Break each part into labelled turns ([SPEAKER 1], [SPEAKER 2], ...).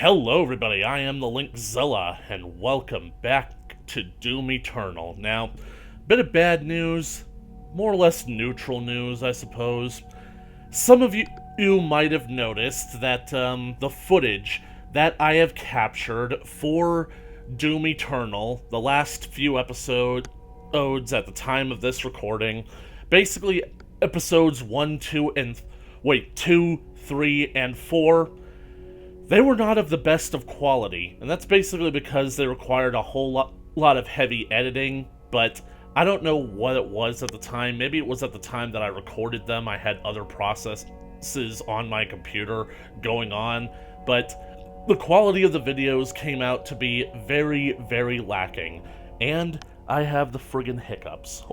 [SPEAKER 1] Hello everybody, I am the Linkzilla, and welcome back to Doom Eternal. Now, bit of bad news, more or less neutral news, I suppose. Some of you might have noticed that the footage that I have captured for Doom Eternal, the last few episodes at the time of this recording, basically episodes 1, 2, 3, and 4, they were not of the best of quality, and that's basically because they required a whole lot of heavy editing, but I don't know what it was at the time. Maybe it was at the time that I recorded them. I had other processes on my computer going on, but the quality of the videos came out to be very, very lacking, and I have the friggin' hiccups.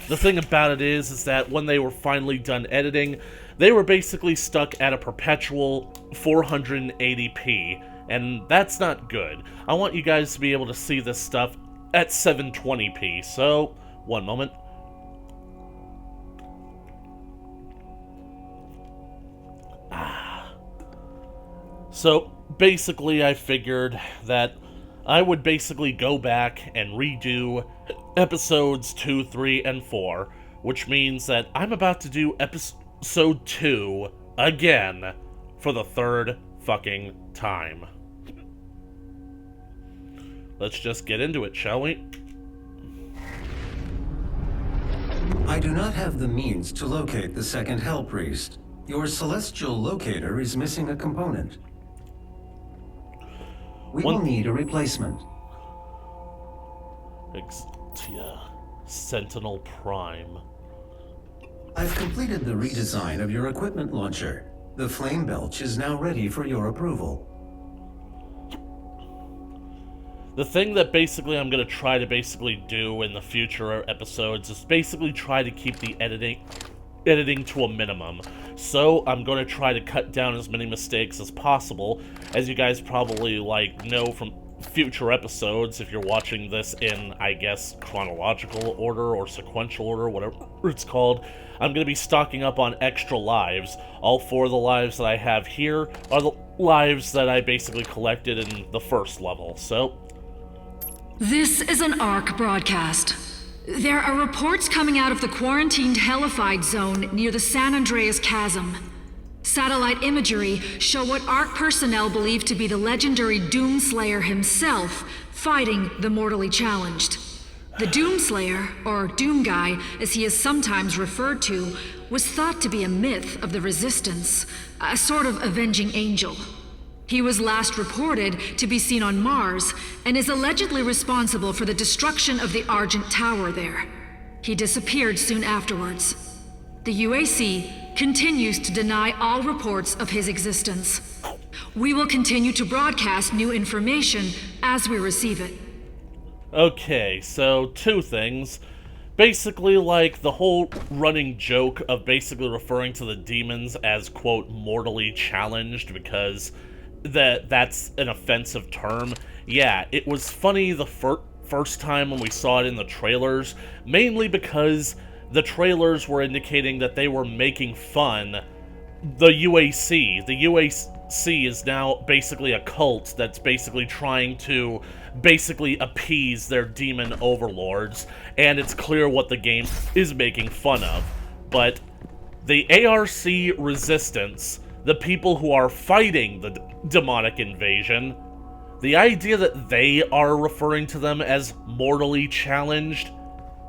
[SPEAKER 1] The thing about it is that when they were finally done editing, they were basically stuck at a perpetual 480p, and that's not good. I want you guys to be able to see this stuff at 720p, so, one moment. So, basically I figured that I would basically go back and redo episodes 2, 3, and 4, which means that I'm about to do episode 2 again for the third fucking time. Let's just get into it, shall we?
[SPEAKER 2] I do not have the means to locate the second Hell Priest. Your celestial locator is missing a component. We will need a replacement.
[SPEAKER 1] Sentinel Prime.
[SPEAKER 2] I've completed the redesign of your equipment launcher. The flame belch is now ready for your approval.
[SPEAKER 1] The thing that basically I'm going to try to do in the future episodes is basically try to keep the editing to a minimum. So I'm going to try to cut down as many mistakes as possible. As you guys probably know from future episodes, if you're watching this in, I guess, chronological order or sequential order, whatever it's called, I'm going to be stocking up on extra lives. All 4 of the lives that I have here are the lives that I basically collected in the first level, so...
[SPEAKER 3] This is an ARC broadcast. There are reports coming out of the quarantined Hellified zone near the San Andreas Chasm. Satellite imagery show what ARC personnel believe to be the legendary Doomslayer himself fighting the mortally challenged. The Doomslayer, or Doom Guy as he is sometimes referred to, was thought to be a myth of the Resistance, a sort of avenging angel. He was last reported to be seen on Mars and is allegedly responsible for the destruction of the Argent Tower there. He disappeared soon afterwards. The UAC continues to deny all reports of his existence. We will continue to broadcast new information as we receive it.
[SPEAKER 1] Okay, so 2 things. Basically, the whole running joke of basically referring to the demons as, quote, mortally challenged because that's an offensive term. Yeah, it was funny the first time when we saw it in the trailers, mainly because the trailers were indicating that they were making fun the UAC. The UAC is now basically a cult that's basically trying to appease their demon overlords, and it's clear what the game is making fun of. But the ARC resistance, the people who are fighting the demonic invasion, the idea that they are referring to them as mortally challenged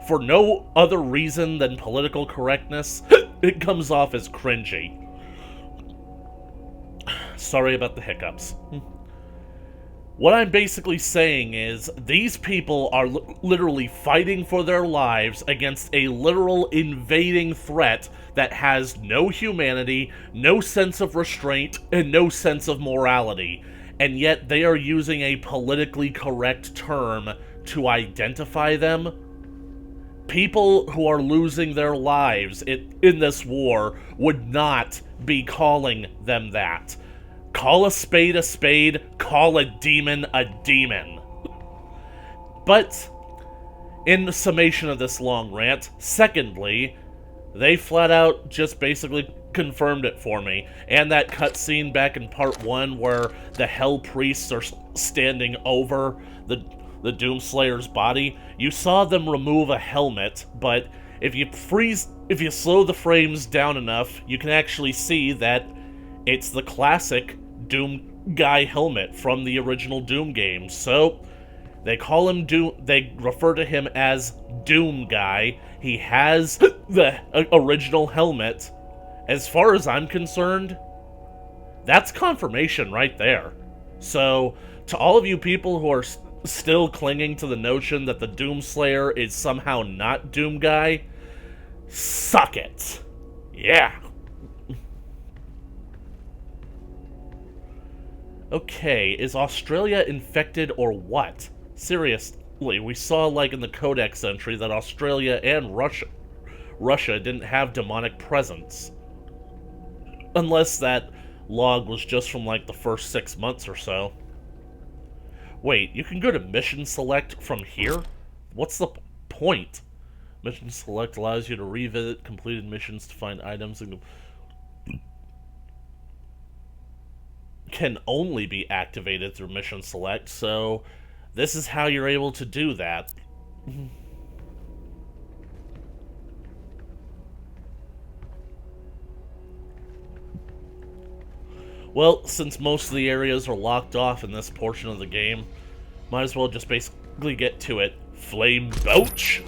[SPEAKER 1] for no other reason than political correctness, it comes off as cringy. Sorry about the hiccups. What I'm basically saying is, these people are literally fighting for their lives against a literal invading threat that has no humanity, no sense of restraint, and no sense of morality. And yet they are using a politically correct term to identify them. People who are losing their lives in this war would not be calling them that. Call a spade, call a demon a demon. But, in the summation of this long rant, secondly, They flat out just basically confirmed it for me. And that cutscene back in part 1 where the Hell Priests are standing over the Doomslayer's body, you saw them remove a helmet, but if you slow the frames down enough, you can actually see that it's the classic Doom Guy helmet from the original Doom games. So they call him they refer to him as Doom Guy. He has the original helmet. As far as I'm concerned, that's confirmation right there. So, to all of you people who are still clinging to the notion that the Doomslayer is somehow not Doom Guy, suck it. Yeah. Okay, is Australia infected or what? Seriously, we saw, like, in the Codex entry that Australia and Russia didn't have demonic presence. Unless that log was just from, like, the first 6 months or so. Wait, you can go to Mission Select from here? What's the point? Mission Select allows you to revisit completed missions to find items and can only be activated through Mission Select, so this is how you're able to do that. Well, since most of the areas are locked off in this portion of the game, might as well just basically get to it. Flame Belch!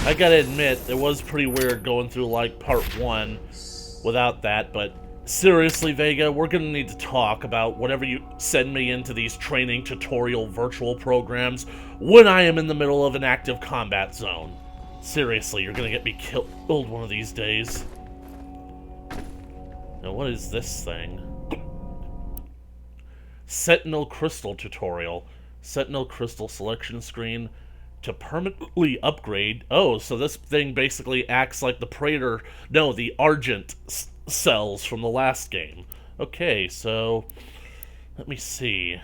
[SPEAKER 1] I gotta admit, it was pretty weird going through, like, part 1 without that, but seriously, Vega, we're gonna need to talk about whatever you send me into these training tutorial virtual programs when I am in the middle of an active combat zone. Seriously, you're gonna get me killed one of these days. Now, what is this thing? Sentinel Crystal tutorial. Sentinel Crystal selection screen to permanently upgrade. Oh, so this thing basically acts like the Praetor... No, the Argent cells from the last game. Okay, so... let me see.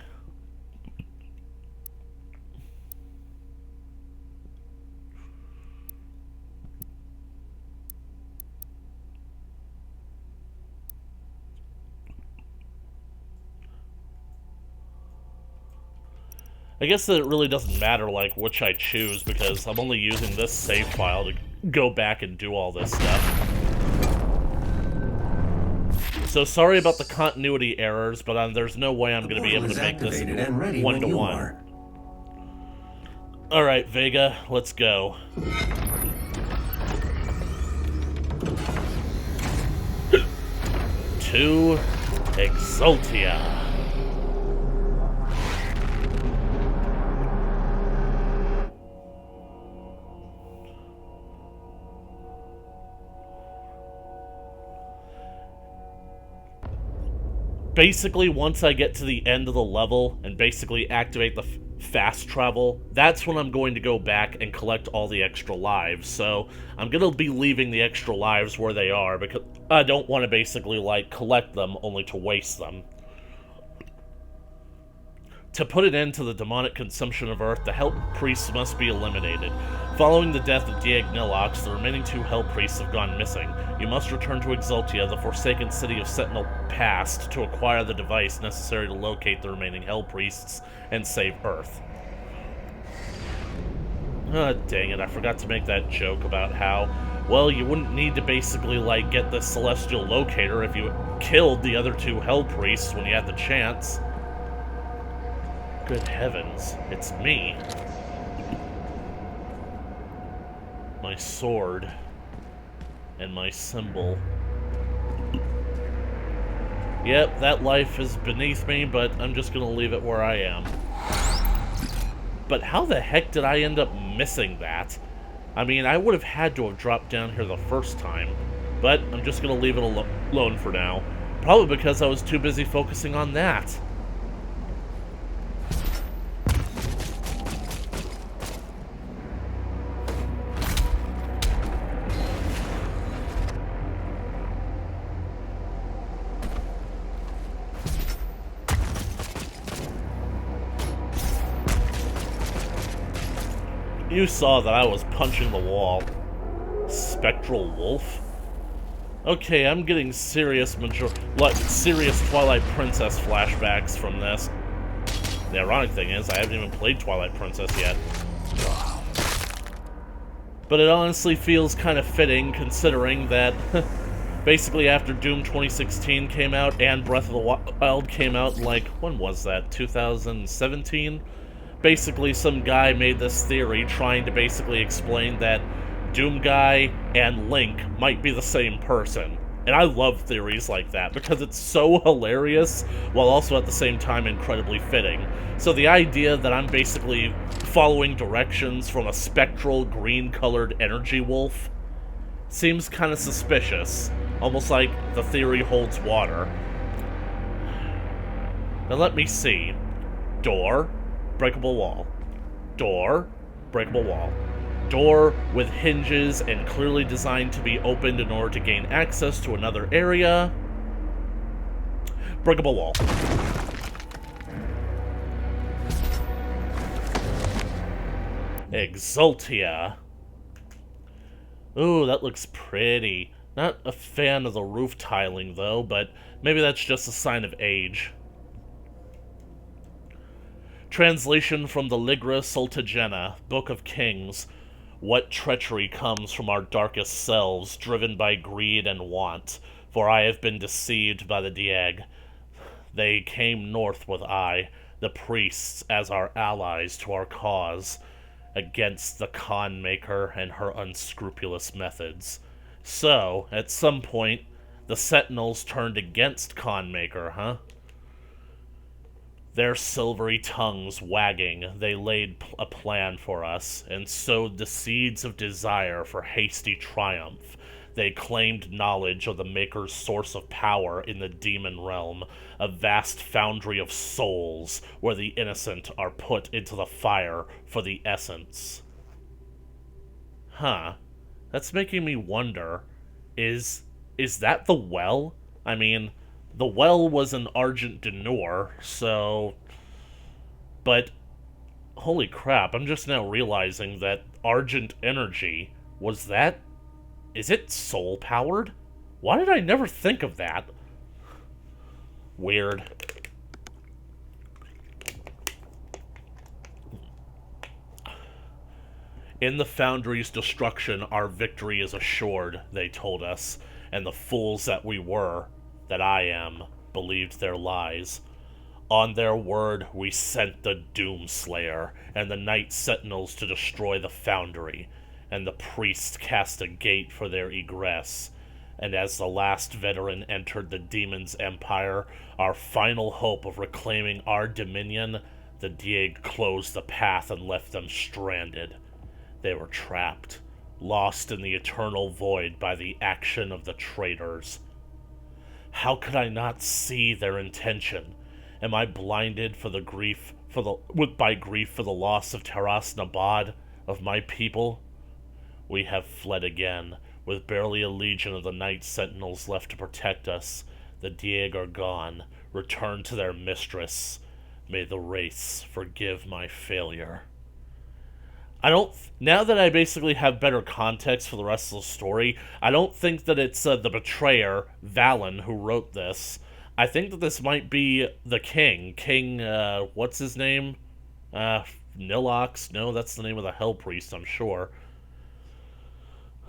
[SPEAKER 1] I guess that it really doesn't matter, like, which I choose, because I'm only using this save file to go back and do all this stuff. So sorry about the continuity errors, but there's no way I'm going to be able to make this one-to-one. Alright, Vega, let's go. To Exultia. Basically, once I get to the end of the level and basically activate the fast travel, that's when I'm going to go back and collect all the extra lives. So I'm going to be leaving the extra lives where they are because I don't want to basically, like, collect them only to waste them. To put an end to the demonic consumption of Earth, the Hell Priests must be eliminated. Following the death of Diagnilox, the remaining 2 Hell Priests have gone missing. You must return to Exultia, the forsaken city of Sentinel Past, to acquire the device necessary to locate the remaining Hell Priests and save Earth. Ah, dang it, I forgot to make that joke about how, well, you wouldn't need to basically, like, get the Celestial Locator if you killed the other 2 Hell Priests when you had the chance. Good heavens, it's me. My sword. And my symbol. Yep, that life is beneath me, but I'm just gonna leave it where I am. But how the heck did I end up missing that? I mean, I would have had to have dropped down here the first time, but I'm just gonna leave it alone for now. Probably because I was too busy focusing on that. You saw that I was punching the wall. Spectral wolf? Okay, I'm getting serious serious Twilight Princess flashbacks from this. The ironic thing is, I haven't even played Twilight Princess yet. But it honestly feels kind of fitting, considering that basically after Doom 2016 came out and Breath of the Wild came out, like, when was that? 2017? Basically, some guy made this theory trying to basically explain that Doom Guy and Link might be the same person. And I love theories like that because it's so hilarious while also at the same time incredibly fitting. So the idea that I'm basically following directions from a spectral green-colored energy wolf seems kind of suspicious, almost like the theory holds water. Now let me see. Door, breakable wall. Door, breakable wall. Door with hinges and clearly designed to be opened in order to gain access to another area. Breakable wall. Exultia. Ooh, that looks pretty. Not a fan of the roof tiling, though, but maybe that's just a sign of age. Translation from the Ligra Sultagena, Book of Kings. What treachery comes from our darkest selves, driven by greed and want? For I have been deceived by the Dieg. They came north with I, the priests, as our allies to our cause, against the con maker and her unscrupulous methods. So, at some point, the Sentinels turned against con maker, huh? Their silvery tongues wagging, they laid a plan for us, and sowed the seeds of desire for hasty triumph. They claimed knowledge of the Maker's source of power in the demon realm, a vast foundry of souls, where the innocent are put into the fire for the essence. Huh. That's making me wonder, is that the well? I mean, the well was an Argent Denure, so... But, holy crap, I'm just now realizing that Argent Energy, was that... Is it soul-powered? Why did I never think of that? Weird. In the Foundry's destruction, our victory is assured, they told us, and the fools that we were, that I am, believed their lies. On their word, we sent the Doomslayer and the Night Sentinels to destroy the Foundry, and the priests cast a gate for their egress. And as the last veteran entered the demon's empire, our final hope of reclaiming our dominion, the Dieg closed the path and left them stranded. They were trapped, lost in the eternal void by the action of the traitors. How could I not see their intention? Am I blinded by grief for the loss of Taras Nabad, of my people? We have fled again, with barely a legion of the Night Sentinels left to protect us. The Dieg are gone, returned to their mistress. May the race forgive my failure. Now that I basically have better context for the rest of the story, I don't think that it's the betrayer, Valen, who wrote this. I think that this might be the king. What's his name? Nilox? No, that's the name of the Hell Priest, I'm sure.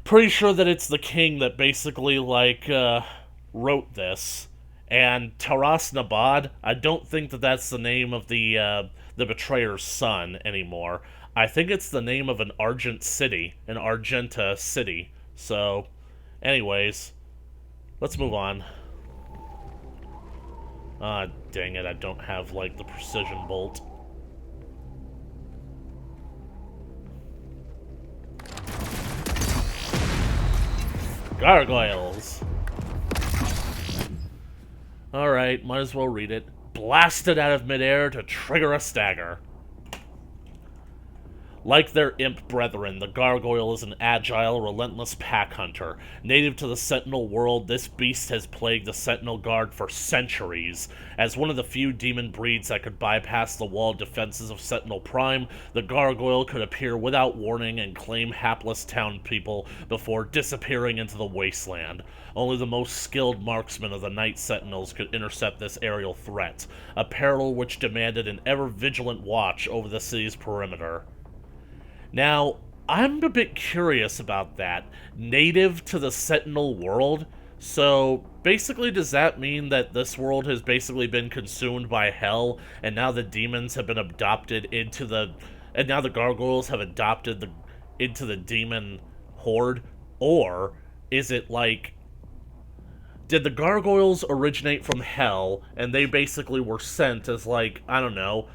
[SPEAKER 1] Pretty sure that it's the king that basically, wrote this. And Taras Nabad, I don't think that that's the name of the betrayer's son anymore. I think it's the name of an Argenta city. So, anyways, let's move on. Ah, dang it, I don't have, the precision bolt. Gargoyles! Alright, might as well read it. Blasted out of midair to trigger a stagger. Like their imp brethren, the gargoyle is an agile, relentless pack hunter. Native to the Sentinel world, this beast has plagued the Sentinel Guard for centuries. As one of the few demon breeds that could bypass the walled defenses of Sentinel Prime, the gargoyle could appear without warning and claim hapless town people before disappearing into the wasteland. Only the most skilled marksmen of the Night Sentinels could intercept this aerial threat, a peril which demanded an ever-vigilant watch over the city's perimeter. Now, I'm a bit curious about that. Native to the Sentinel world? So, basically, does that mean that this world has basically been consumed by hell, and now the demons have been adopted into the... and now the gargoyles have adopted into the demon horde? Or, is it like... did the gargoyles originate from hell, and they basically were sent as, like, I don't know,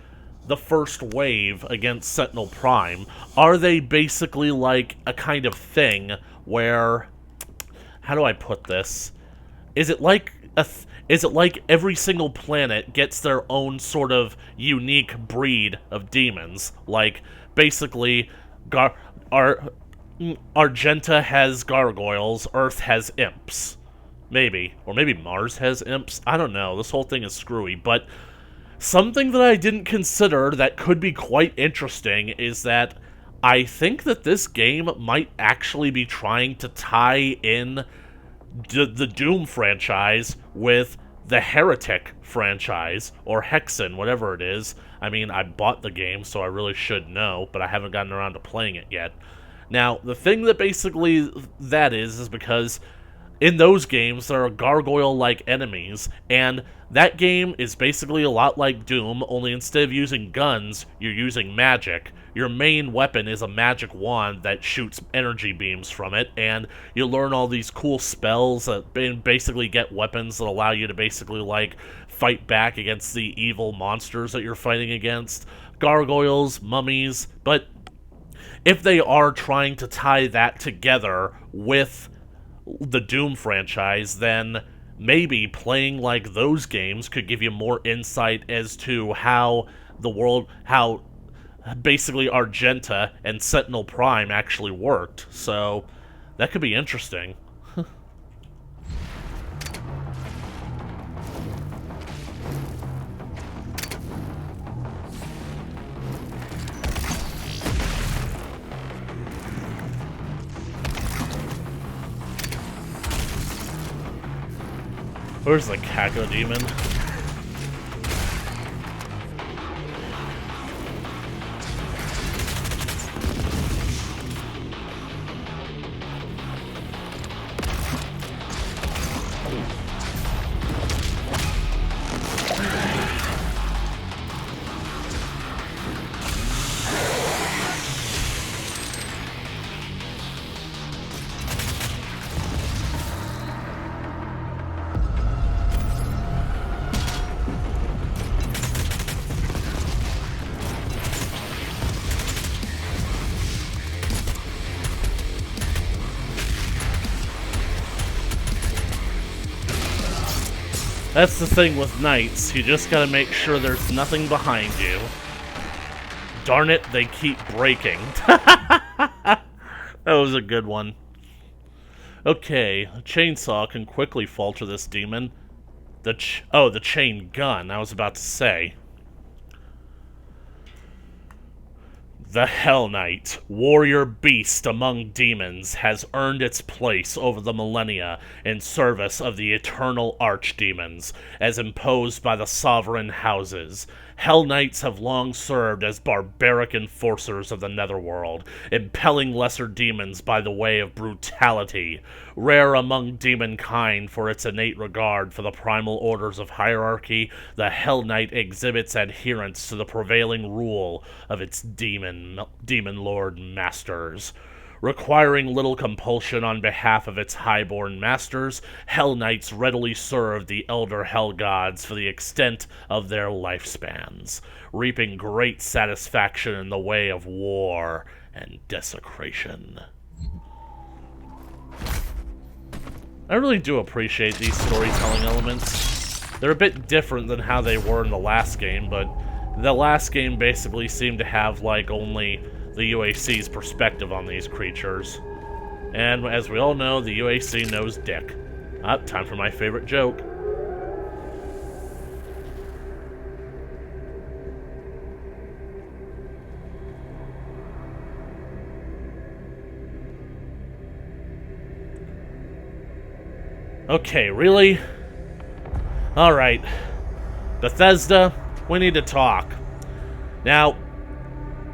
[SPEAKER 1] the first wave against Sentinel Prime? Are they basically like a kind of thing where, how do I put this? Is it like every single planet gets their own sort of unique breed of demons? Like, basically, Argenta has gargoyles, Earth has imps. Maybe. Or maybe Mars has imps. I don't know. This whole thing is screwy, but something that I didn't consider that could be quite interesting is that I think that this game might actually be trying to tie in the Doom franchise with the Heretic franchise, or Hexen, whatever it is. I mean, I bought the game, so I really should know, but I haven't gotten around to playing it yet. Now, the thing that basically that is because in those games, there are gargoyle-like enemies, and that game is basically a lot like Doom, only instead of using guns, you're using magic. Your main weapon is a magic wand that shoots energy beams from it, and you learn all these cool spells that basically get weapons that allow you to basically, like, fight back against the evil monsters that you're fighting against. Gargoyles, mummies, but if they are trying to tie that together with the Doom franchise, then maybe playing like those games could give you more insight as to how basically Argenta and Sentinel Prime actually worked. So that could be interesting. Where's the Caco Demon? That's the thing with knights, you just gotta make sure there's nothing behind you. Darn it, they keep breaking. That was a good one. Okay, a chainsaw can quickly falter this demon. The chain gun, I was about to say. The Hell Knight, warrior beast among demons, has earned its place over the millennia in service of the eternal archdemons, as imposed by the sovereign houses. Hell Knights have long served as barbaric enforcers of the netherworld, impelling lesser demons by the way of brutality. Rare among demonkind for its innate regard for the primal orders of hierarchy, the Hell Knight exhibits adherence to the prevailing rule of its demon lord masters. Requiring little compulsion on behalf of its highborn masters, Hell Knights readily serve the elder Hell Gods for the extent of their lifespans, reaping great satisfaction in the way of war and desecration. I really do appreciate these storytelling elements. They're a bit different than how they were in the last game, but the last game basically seemed to have, like, only the UAC's perspective on these creatures. And as we all know, the UAC knows dick. Time for my favorite joke. Okay, really? Alright. Bethesda, we need to talk. Now,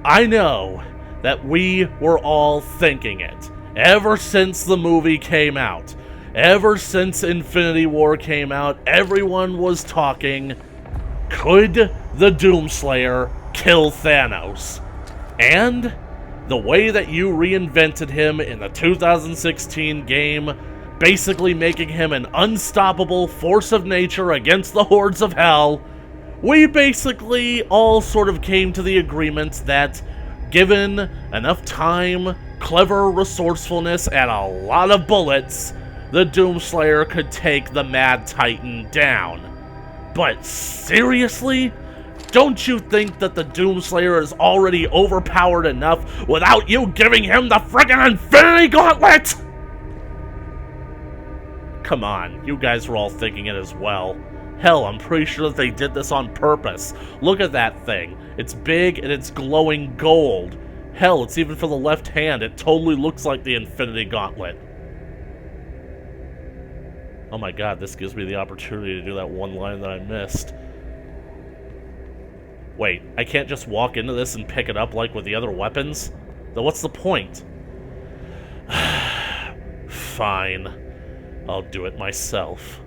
[SPEAKER 1] I know that we were all thinking it. Ever since the movie came out. Ever since Infinity War came out, everyone was talking, could the Doomslayer kill Thanos? And the way that you reinvented him in the 2016 game, basically making him an unstoppable force of nature against the hordes of hell, we basically all sort of came to the agreement that, given enough time, clever resourcefulness, and a lot of bullets, the Doomslayer could take the Mad Titan down. But seriously? Don't you think that the Doomslayer is already overpowered enough without you giving him the friggin' Infinity Gauntlet? Come on, you guys were all thinking it as well. Hell, I'm pretty sure that they did this on purpose. Look at that thing. It's big and it's glowing gold. Hell, it's even for the left hand. It totally looks like the Infinity Gauntlet. Oh my god, this gives me the opportunity to do that one line that I missed. Wait, I can't just walk into this and pick it up like with the other weapons? Then what's the point? Fine. I'll do it myself.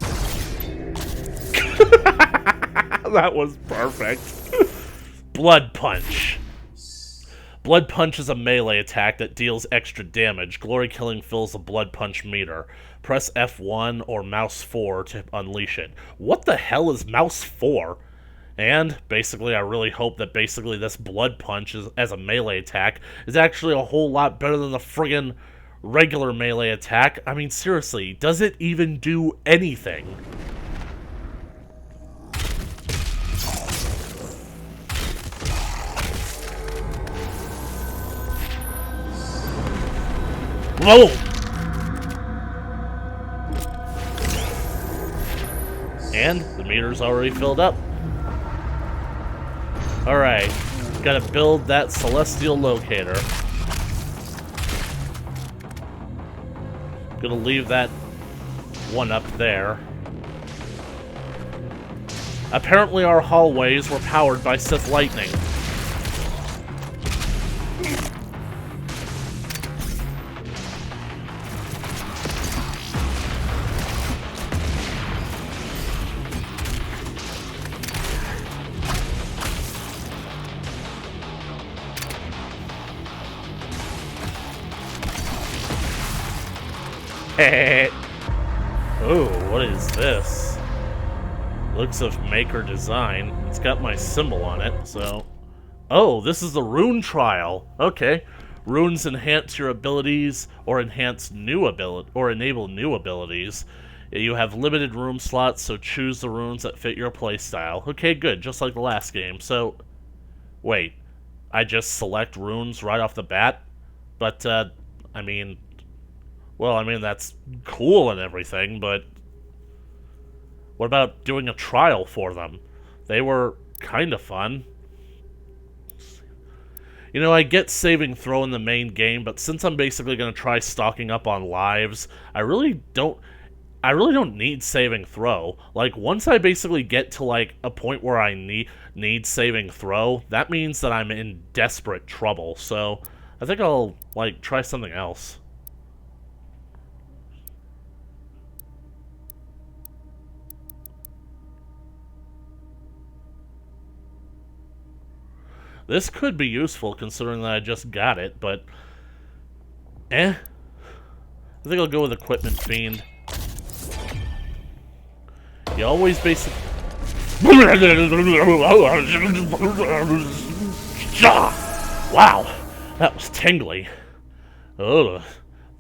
[SPEAKER 1] That was perfect. Blood Punch. Blood Punch is a melee attack that deals extra damage. Glory Killing fills the Blood Punch meter. Press F1 or mouse 4 to unleash it. What the hell is mouse 4? And, basically, I really hope that basically this Blood Punch as a melee attack is actually a whole lot better than the friggin' regular melee attack. I mean, seriously, does it even do anything? Whoa! And the meter's already filled up. Alright, gotta build that celestial locator. Gonna leave that one up there. Apparently our hallways were powered by Sith lightning. Oh, what is this? Looks of maker design. It's got my symbol on it, so... Oh, this is the rune trial. Okay. Runes enhance your abilities or enable new abilities. You have limited rune slots, so choose the runes that fit your playstyle. Okay, good, just like the last game. So, wait. I just select runes right off the bat? But, I mean... Well, I mean, that's cool and everything, but... What about doing a trial for them? They were kind of fun. You know, I get saving throw in the main game, but since I'm basically going to try stocking up on lives, I really don't need saving throw. Like, once I basically get to, like, a point where I need saving throw, that means that I'm in desperate trouble. So, I think I'll, like, try something else. This could be useful, considering that I just got it, but... I think I'll go with Equipment Fiend. You always basically... Wow, that was tingly. Ugh.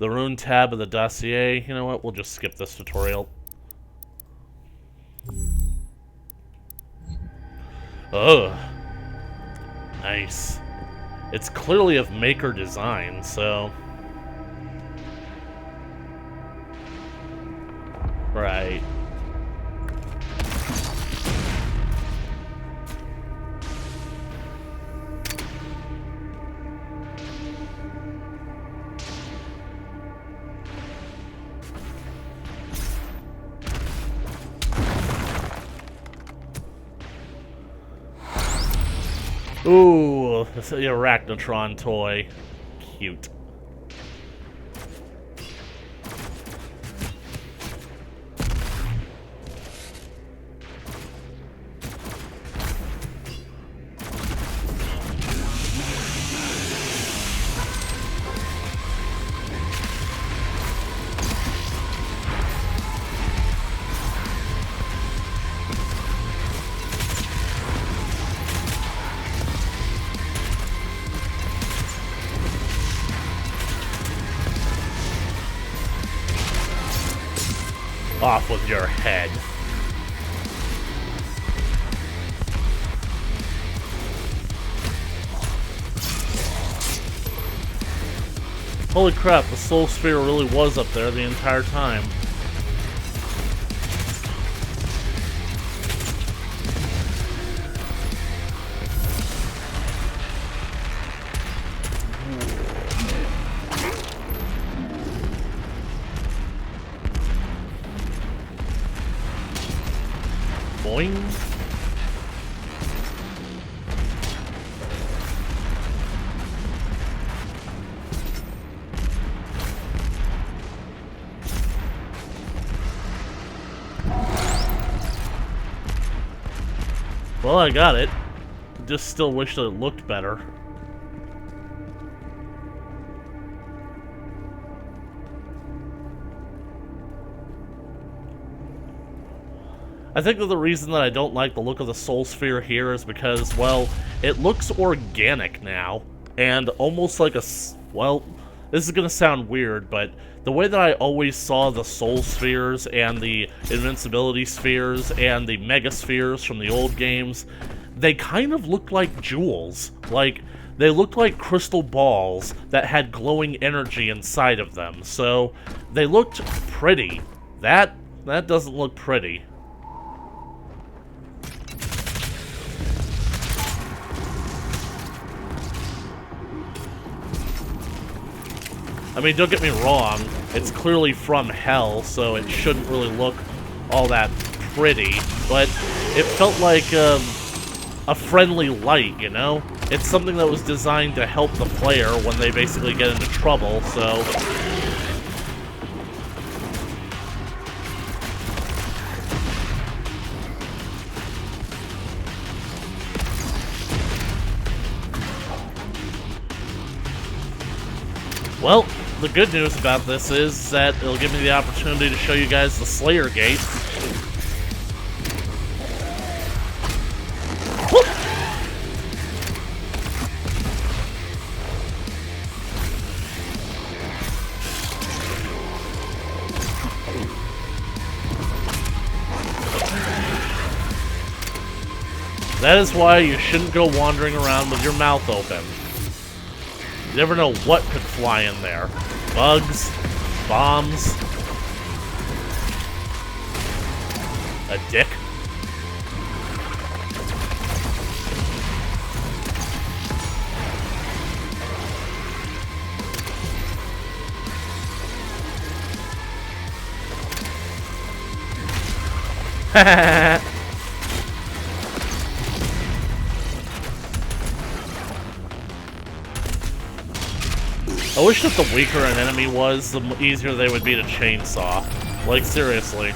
[SPEAKER 1] The rune tab of the dossier. You know what, we'll just skip this tutorial. Ugh. Nice. It's clearly of maker design, so... Right. Ooh, it's the Arachnotron toy. Cute. Off with your head. Holy crap, the Soul Sphere really was up there the entire time. Boing. Well, I got it. Just still wish that it looked better. I think that the reason that I don't like the look of the Soul Sphere here is because, well, it looks organic now, and almost like a, well, this is gonna sound weird, but the way that I always saw the Soul Spheres and the Invincibility Spheres and the Mega Spheres from the old games, they kind of looked like jewels. Like, they looked like crystal balls that had glowing energy inside of them, so they looked pretty. That doesn't look pretty. I mean, don't get me wrong, it's clearly from hell, so it shouldn't really look all that pretty, but it felt like a friendly light, you know? It's something that was designed to help the player when they basically get into trouble, so... Well, the good news about this is that it'll give me the opportunity to show you guys the Slayer Gate. Whoop! That is why you shouldn't go wandering around with your mouth open. You never know what could fly in there. Bugs, bombs, a dick. I wish that the weaker an enemy was, the easier they would be to chainsaw. Like, seriously.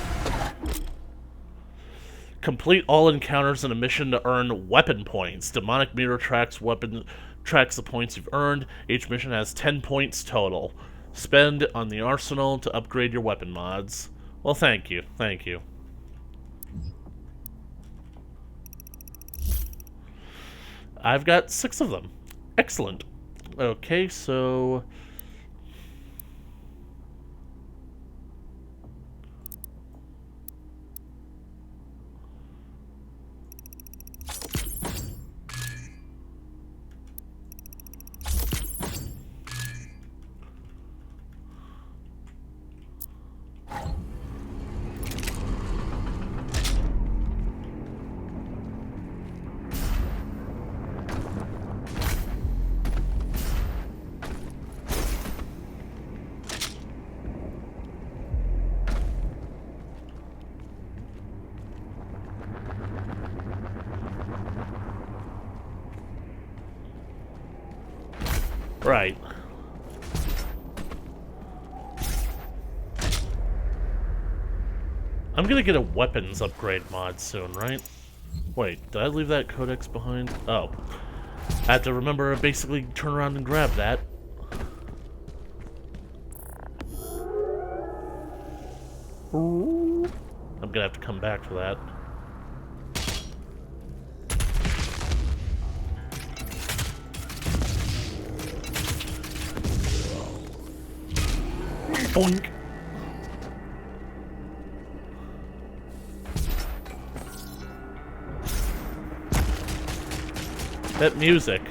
[SPEAKER 1] Complete all encounters in a mission to earn weapon points. Demonic meter tracks the points you've earned. Each mission has 10 points total. Spend on the arsenal to upgrade your weapon mods. Well, thank you. Thank you. I've got 6 of them. Excellent. Okay, so... Right. I'm gonna get a weapons upgrade mod soon, right? Wait, did I leave that codex behind? Oh. I have to remember to basically turn around and grab that. I'm gonna have to come back for that. Boink! That music.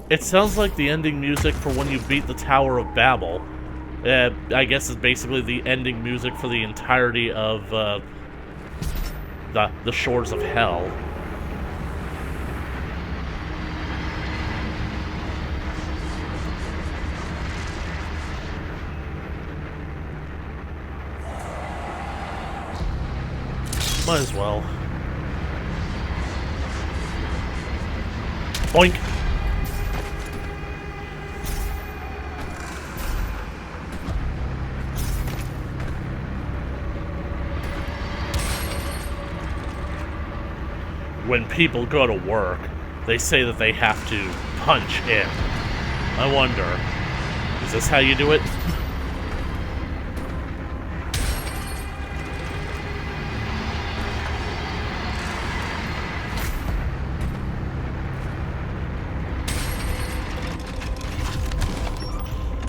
[SPEAKER 1] It sounds like the ending music for when you beat the Tower of Babel. I guess it's basically the ending music for the entirety of the Shores of Hell. Might as well. Boink! When people go to work, they say that they have to punch in. I wonder, is this how you do it?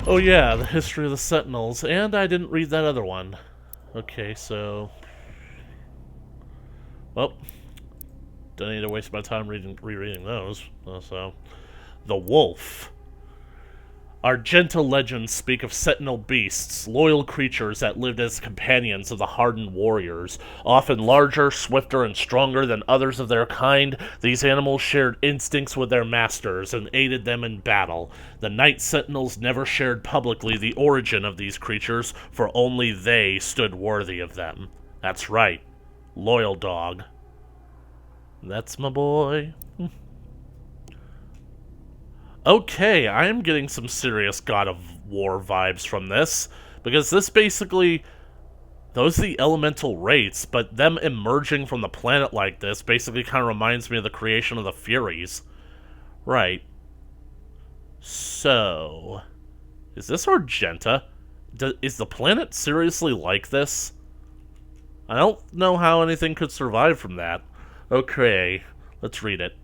[SPEAKER 1] Oh yeah, the history of the Sentinels, and I didn't read that other one. Okay, so... Well, don't need to waste my time rereading those. So, the Wolf. Argenta legends speak of sentinel beasts, loyal creatures that lived as companions of the hardened warriors. Often larger, swifter, and stronger than others of their kind, these animals shared instincts with their masters and aided them in battle. The Night Sentinels never shared publicly the origin of these creatures, for only they stood worthy of them. That's right. Loyal dog. That's my boy. Okay, I am getting some serious God of War vibes from this, because this basically, those are the elemental wraiths, but them emerging from the planet like this basically kind of reminds me of the creation of the Furies. Right. So, is this Argenta? Is the planet seriously like this? I don't know how anything could survive from that. Okay, let's read it.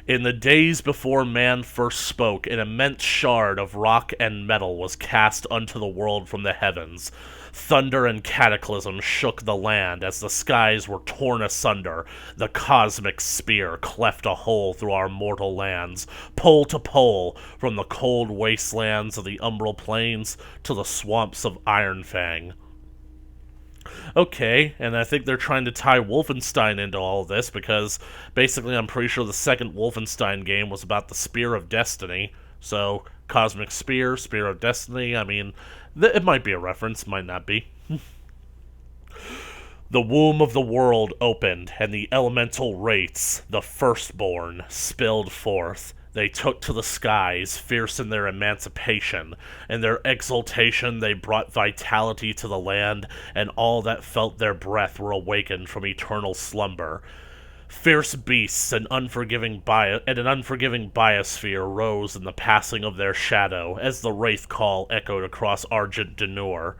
[SPEAKER 1] In the days before man first spoke, an immense shard of rock and metal was cast unto the world from the heavens. Thunder and cataclysm shook the land as the skies were torn asunder. The cosmic spear cleft a hole through our mortal lands, pole to pole, from the cold wastelands of the umbral plains to the swamps of Ironfang. Okay, and I think they're trying to tie Wolfenstein into all of this, because basically I'm pretty sure the second Wolfenstein game was about the Spear of Destiny. So, Cosmic Spear, Spear of Destiny, I mean, it might be a reference, might not be. The womb of the world opened, and the elemental wraiths, the firstborn, spilled forth. They took to the skies, fierce in their emancipation. In their exultation they brought vitality to the land, and all that felt their breath were awakened from eternal slumber. Fierce beasts and an unforgiving biosphere rose in the passing of their shadow, as the wraith call echoed across Argent Denur.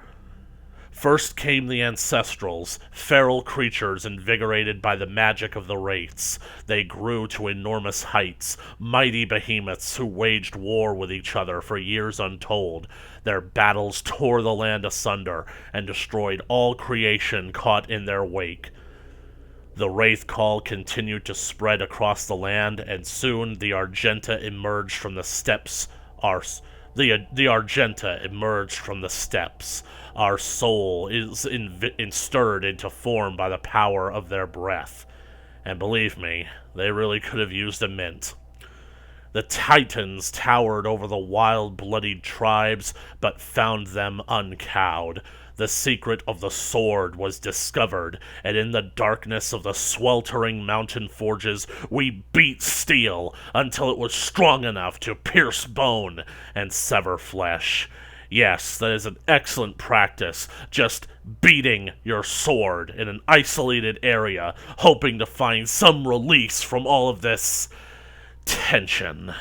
[SPEAKER 1] First came the Ancestrals, feral creatures invigorated by the magic of the wraiths. They grew to enormous heights, mighty behemoths who waged war with each other for years untold. Their battles tore the land asunder and destroyed all creation caught in their wake. The wraith call continued to spread across the land, and soon the Argenta emerged from the steppes. The Argenta emerged from the steppes. Our soul is stirred into form by the power of their breath. And believe me, they really could have used a mint. The Titans towered over the wild, bloodied tribes, but found them uncowed. the secret of the sword was discovered, and in the darkness of the sweltering mountain forges we beat steel until it was strong enough to pierce bone and sever flesh. Yes, that is an excellent practice, just beating your sword in an isolated area, hoping to find some release from all of this tension.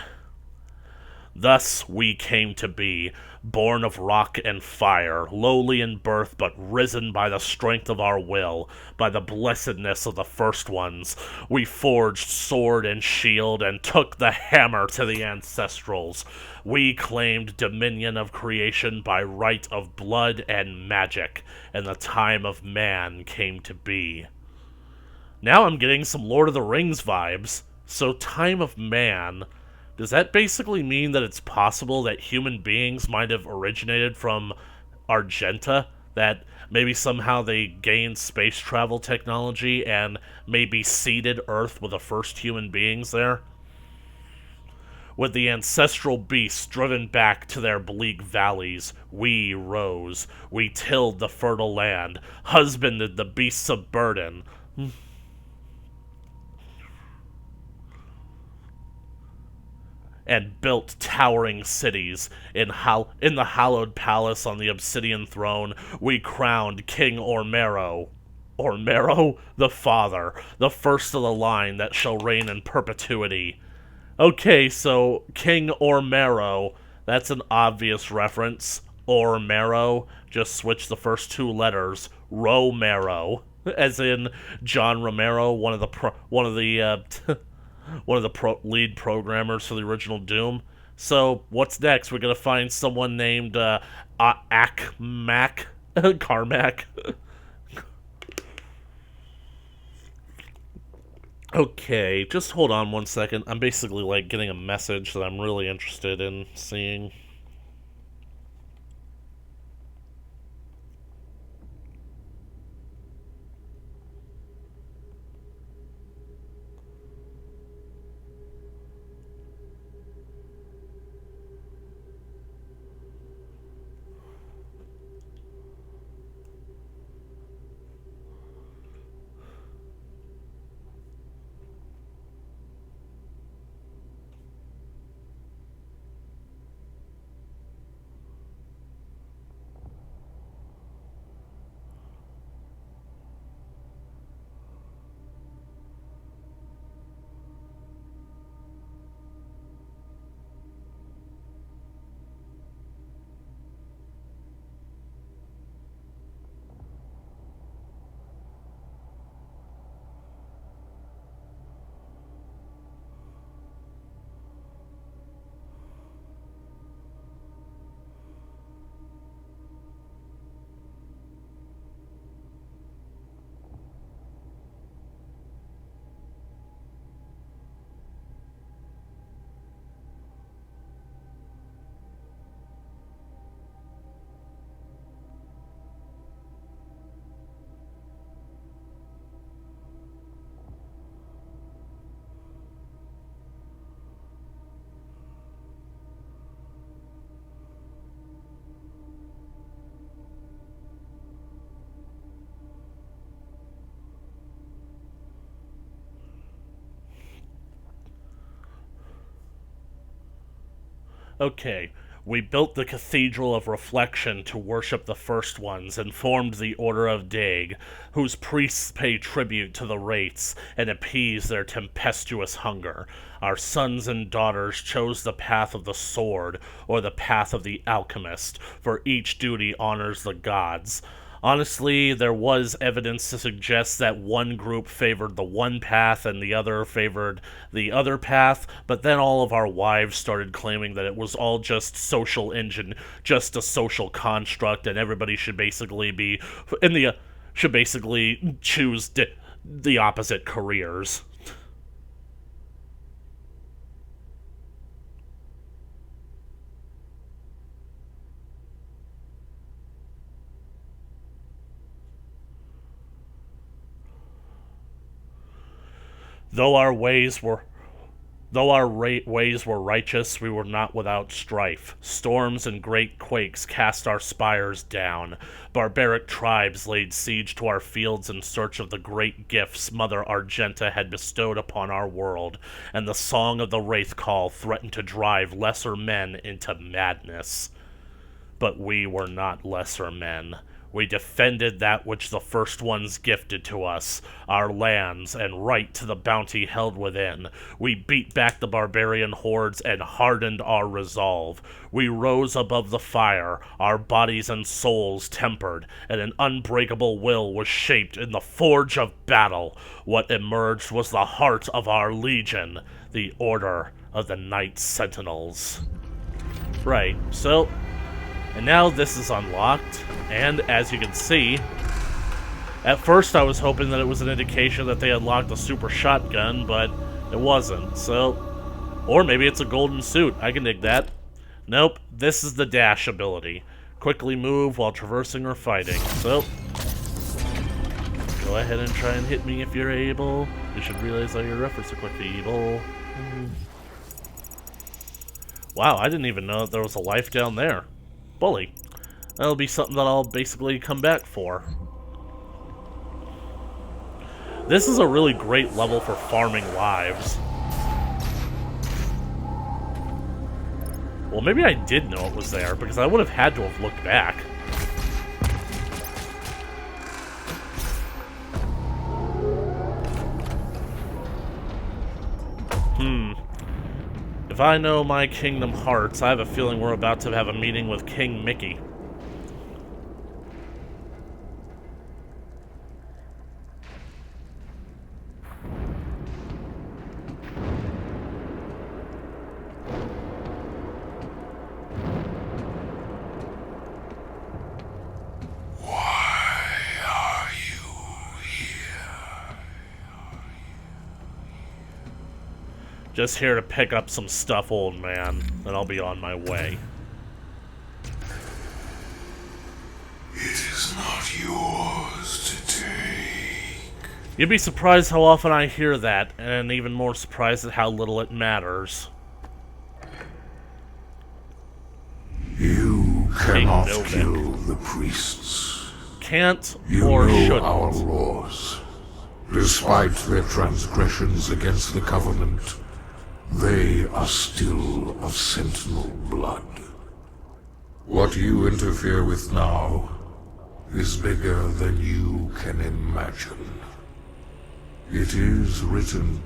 [SPEAKER 1] Thus we came to be, born of rock and fire, lowly in birth but risen by the strength of our will, by the blessedness of the first ones. We forged sword and shield and took the hammer to the ancestrals. We claimed dominion of creation by right of blood and magic, and the time of man came to be. Now I'm getting some Lord of the Rings vibes. So, time of man. Does that basically mean that it's possible that human beings might have originated from Argenta? That maybe somehow they gained space travel technology and maybe seeded Earth with the first human beings there? With the ancestral beasts driven back to their bleak valleys, we rose. We tilled the fertile land, husbanded the beasts of burden, and built towering cities. In the hallowed palace on the obsidian throne, we crowned King Ormero. Ormero, the father, the first of the line that shall reign in perpetuity. Okay, so King Ormero, that's an obvious reference. Ormero, just switch the first two letters. Romero, as in John Romero, one of the lead programmers for the original Doom. So, what's next? We're gonna find someone named Akmac? Carmack? Okay, just hold on one second. I'm basically, getting a message that I'm really interested in seeing. Okay, we built the Cathedral of Reflection to worship the First Ones and formed the Order of Daig, whose priests pay tribute to the Wraiths and appease their tempestuous hunger. Our sons and daughters chose the path of the sword or the path of the alchemist, for each duty honors the gods. Honestly, there was evidence to suggest that one group favored the one path and the other favored the other path, but then all of our wives started claiming that it was all just just a social construct, and everybody should basically be should basically choose the opposite careers. Though our ways were Though our ways were righteous, we were not without strife. Storms and great quakes cast our spires down. Barbaric tribes laid siege to our fields in search of the great gifts Mother Argenta had bestowed upon our world, and the song of the Wraith Call threatened to drive lesser men into madness. But we were not lesser men. We defended that which the First Ones gifted to us, our lands and right to the bounty held within. We beat back the barbarian hordes and hardened our resolve. We rose above the fire, our bodies and souls tempered, and an unbreakable will was shaped in the forge of battle. What emerged was the heart of our legion, the Order of the Night Sentinels. Right, so... and now this is unlocked, and as you can see, at first I was hoping that it was an indication that they unlocked a super shotgun, but it wasn't, so... or maybe it's a golden suit, I can dig that. Nope, this is the dash ability. Quickly move while traversing or fighting, so... go ahead and try and hit me if you're able. You should realize all your efforts are quite feeble. Wow, I didn't even know that there was a life down there. Bully. That'll be something that I'll basically come back for. This is a really great level for farming lives. Well, maybe I did know it was there, because I would have had to have looked back. If I know my Kingdom Hearts, I have a feeling we're about to have a meeting with King Mickey. Just here to pick up some stuff, old man, and I'll be on my way.
[SPEAKER 4] It is not yours to take.
[SPEAKER 1] You'd be surprised how often I hear that, and even more surprised at how little it matters.
[SPEAKER 4] You cannot
[SPEAKER 1] Novik.
[SPEAKER 4] kill the priests.
[SPEAKER 1] Can't
[SPEAKER 4] You
[SPEAKER 1] or
[SPEAKER 4] know our
[SPEAKER 1] shouldn't.
[SPEAKER 4] laws. Despite their transgressions against the Covenant, they are still of Sentinel blood. What you interfere with now is bigger than you can imagine. It is written.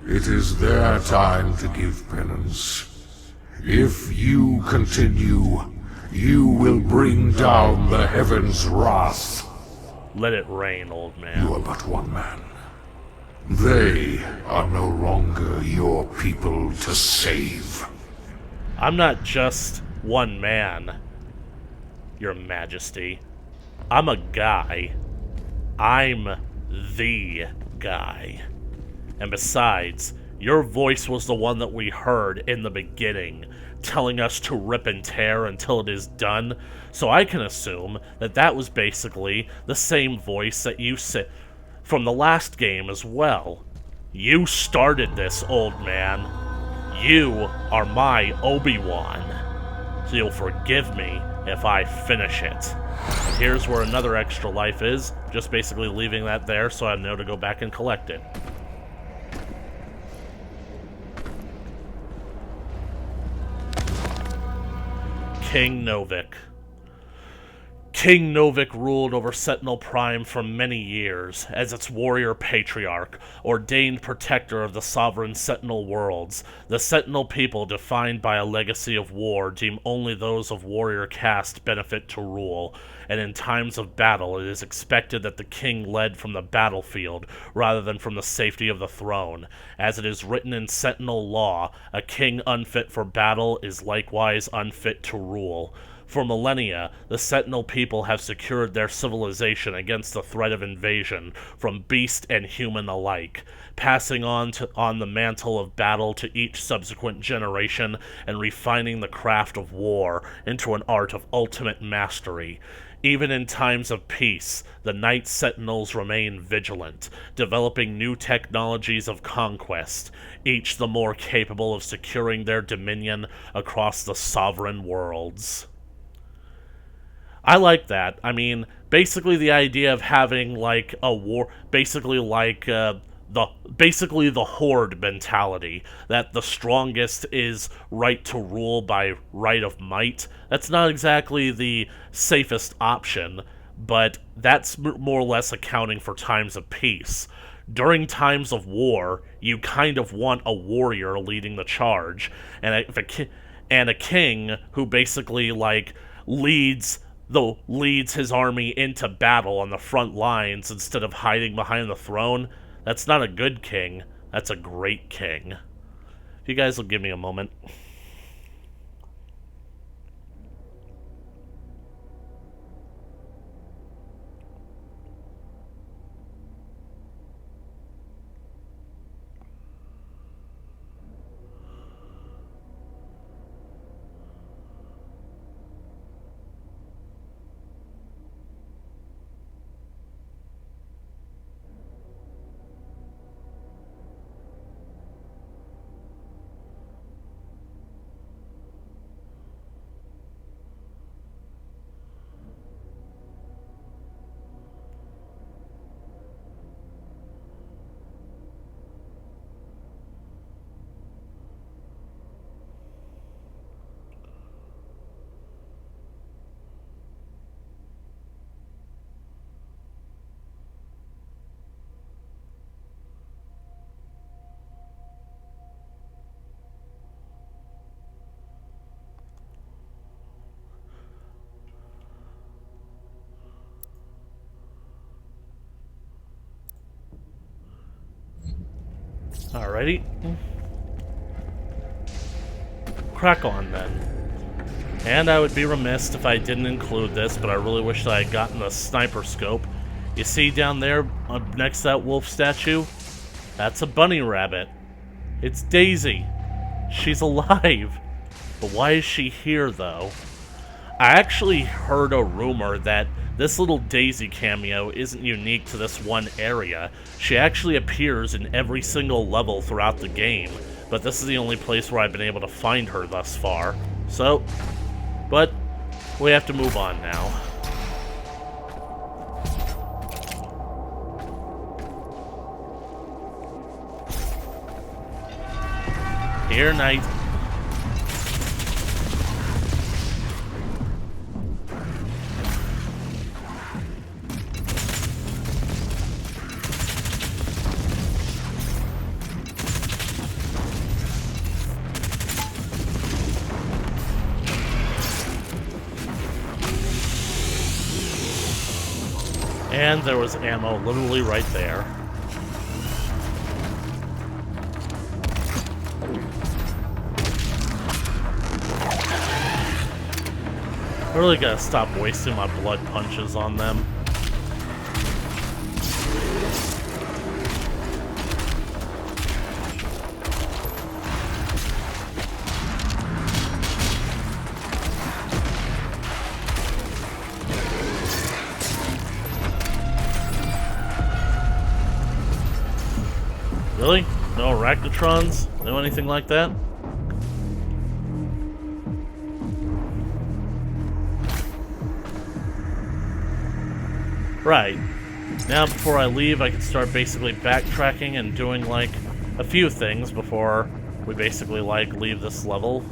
[SPEAKER 4] It is their time to give penance. If you continue, you will bring down the heavens' wrath.
[SPEAKER 1] Let it rain, old man.
[SPEAKER 4] You are but one man. They are no longer your people to save.
[SPEAKER 1] I'm not just one man, Your Majesty. I'm a guy. I'm the guy. And besides, your voice was the one that we heard in the beginning, telling us to rip and tear until it is done, so I can assume that that was basically the same voice that you said from the last game as well. You started this, old man. You are my Obi-Wan. So you'll forgive me if I finish it. And here's where another extra life is, just basically leaving that there so I know to go back and collect it. King Novik. King Novik ruled over Sentinel Prime for many years as its warrior patriarch, ordained protector of the sovereign Sentinel worlds. The Sentinel people, defined by a legacy of war, deem only those of warrior caste benefit to rule, and in times of battle it is expected that the king led from the battlefield rather than from the safety of the throne. As it is written in Sentinel law, a king unfit for battle is likewise unfit to rule. For millennia, the Sentinel people have secured their civilization against the threat of invasion from beast and human alike, passing on the mantle of battle to each subsequent generation and refining the craft of war into an art of ultimate mastery. Even in times of peace, the Night Sentinels remain vigilant, developing new technologies of conquest, each the more capable of securing their dominion across the sovereign worlds. I like that. I mean, basically the idea of having like a war, basically like the horde mentality that the strongest is right to rule by right of might. That's not exactly the safest option, but that's more or less accounting for times of peace. During times of war, you kind of want a warrior leading the charge, and a king who basically like leads his army into battle on the front lines instead of hiding behind the throne. That's not a good king. That's a great king. If you guys will give me a moment. Alrighty. Crack on, then. And I would be remiss if I didn't include this, but I really wish that I had gotten the sniper scope. You see down there, next to that wolf statue? That's a bunny rabbit. It's Daisy. She's alive. But why is she here, though? I actually heard a rumor that this little Daisy cameo isn't unique to this one area. She actually appears in every single level throughout the game, but this is the only place where I've been able to find her thus far. So, but we have to move on now. Here, Knight. And there was ammo literally right there. I really gotta stop wasting my blood punches on them. Really? No arachnotrons? No anything like that? Right. Now before I leave, I can start basically backtracking and doing like a few things before we basically like leave this level.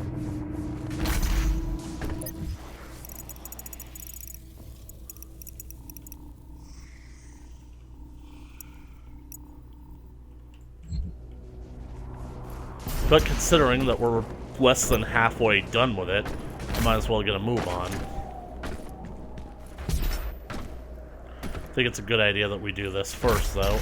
[SPEAKER 1] But considering that we're less than halfway done with it, I might as well get a move on. I think it's a good idea that we do this first, though.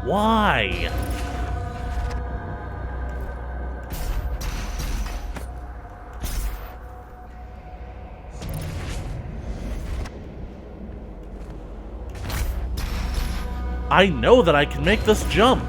[SPEAKER 1] Why? I know that I can make this jump.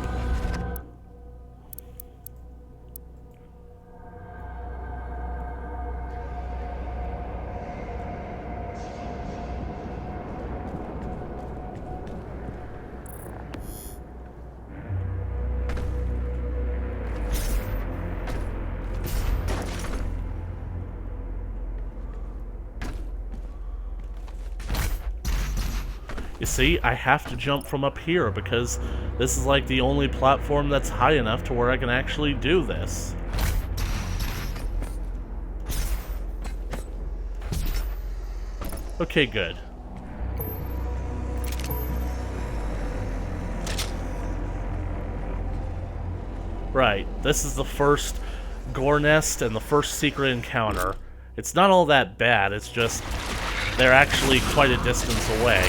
[SPEAKER 1] You see, I have to jump from up here because this is like the only platform that's high enough to where I can actually do this. Okay, good. Right, this is the first gore nest and the first secret encounter. It's not all that bad, it's just they're actually quite a distance away.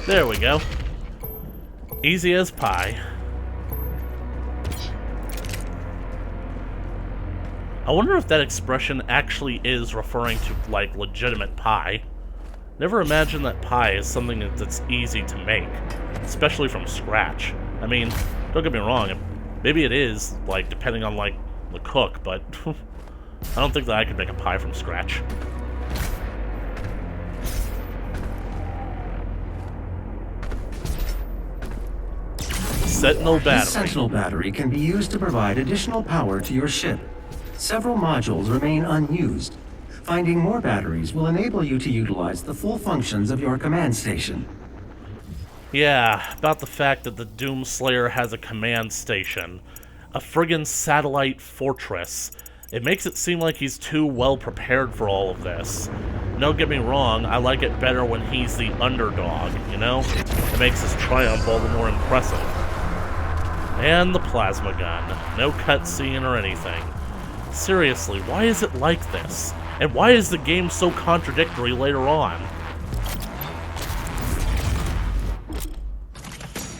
[SPEAKER 1] There we go. Easy as pie. I wonder if that expression actually is referring to, like, legitimate pie. Never imagined that pie is something that's easy to make, especially from scratch. I mean, don't get me wrong, maybe it is, like, depending on, like, the cook, but I don't think that I could make a pie from scratch. Sentinel battery.
[SPEAKER 2] This Sentinel battery can be used to provide additional power to your ship. Several modules remain unused. Finding more batteries will enable you to utilize the full functions of your command station.
[SPEAKER 1] Yeah, about the fact that the Doomslayer has a command station. A friggin' satellite fortress. It makes it seem like he's too well prepared for all of this. Don't get me wrong, I like it better when he's the underdog, you know? It makes his triumph all the more impressive. And the plasma gun. No cutscene or anything. Seriously, why is it like this? And why is the game so contradictory later on?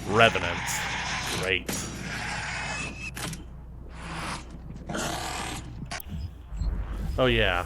[SPEAKER 1] Revenant. Great. Oh yeah.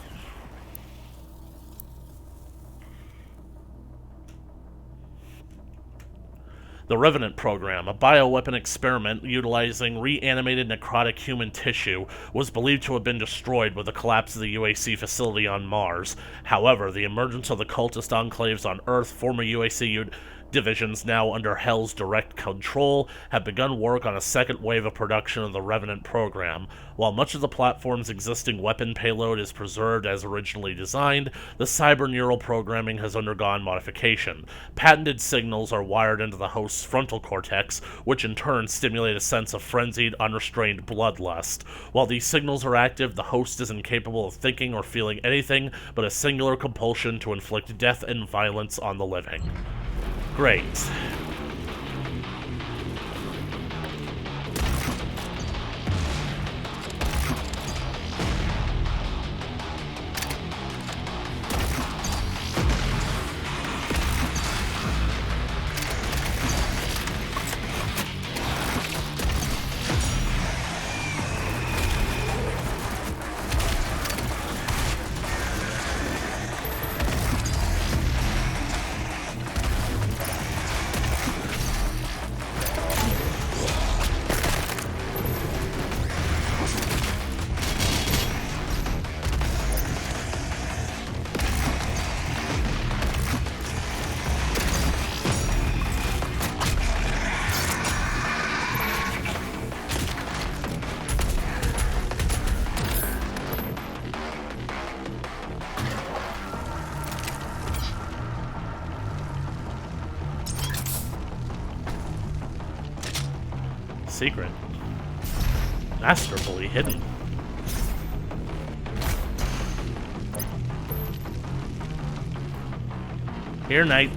[SPEAKER 1] The Revenant program, a bioweapon experiment utilizing reanimated necrotic human tissue, was believed to have been destroyed with the collapse of the UAC facility on Mars. However, the emergence of the cultist enclaves on Earth, former UAC divisions now under Hell's direct control, have begun work on a second wave of production of the Revenant program. While much of the platform's existing weapon payload is preserved as originally designed, the cyberneural programming has undergone modification. Patented signals are wired into the host's frontal cortex, which in turn stimulate a sense of frenzied, unrestrained bloodlust. While these signals are active, the host is incapable of thinking or feeling anything but a singular compulsion to inflict death and violence on the living. Great. Secret. Masterfully hidden. Here, Knight.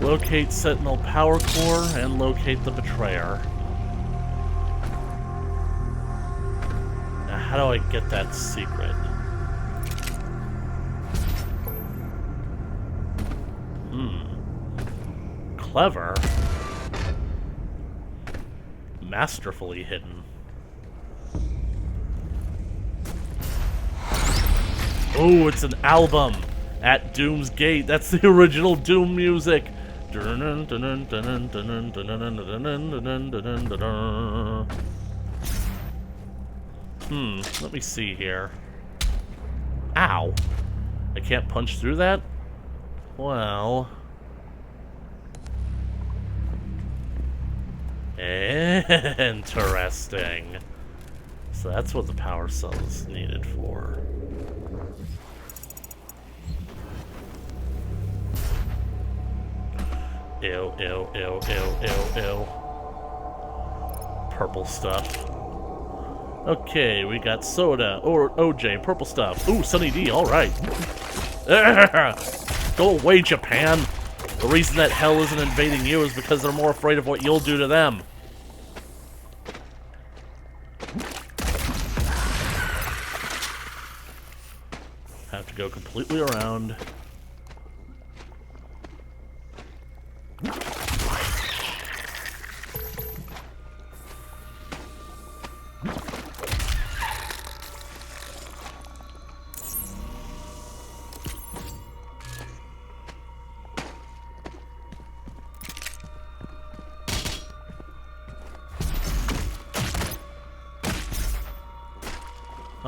[SPEAKER 1] Locate Sentinel Power Core and locate the Betrayer. Now, how do I get that secret? Clever. Masterfully hidden. Oh, it's an album! At Doom's Gate. That's the original Doom music. Let me see here. Ow. I can't punch through that? Well... Interesting. So that's what the power cell is needed for. Ew, ew, ew, ew, ew, ew. Purple stuff. Okay, we got soda, or OJ, purple stuff. Ooh, Sunny D, alright. Go away, Japan! The reason that hell isn't invading you is because they're more afraid of what you'll do to them. Have to go completely around.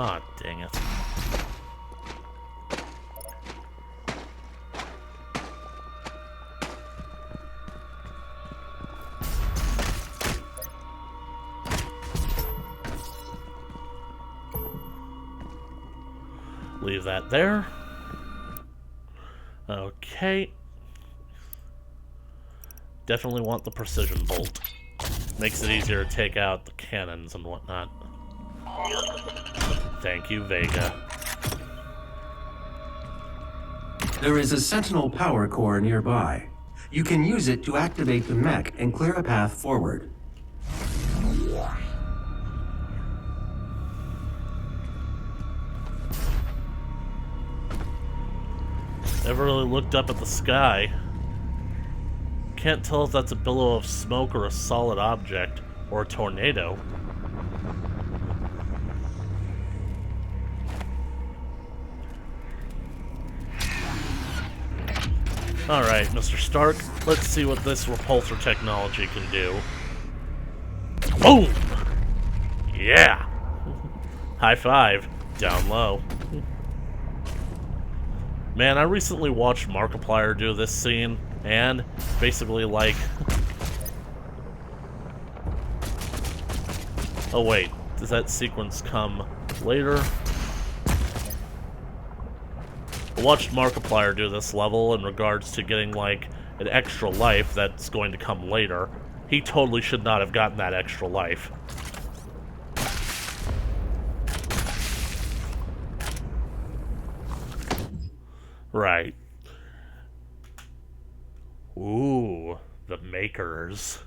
[SPEAKER 1] Ah, dang it. Leave that there. Okay. Definitely want the precision bolt. Makes it easier to take out the cannons and whatnot. Thank you, Vega.
[SPEAKER 2] There is a Sentinel power core nearby. You can use it to activate the mech and clear a path forward.
[SPEAKER 1] Never really looked up at the sky. Can't tell if that's a billow of smoke or a solid object, or a tornado. Alright, Mr. Stark, let's see what this repulsor technology can do. Boom! Yeah! High five. Down low. Man, I recently watched Markiplier do this scene, and basically like... Oh wait, does that sequence come later? I watched Markiplier do this level in regards to getting, like, an extra life that's going to come later. He totally should not have gotten that extra life. Right. Ooh, the Makers.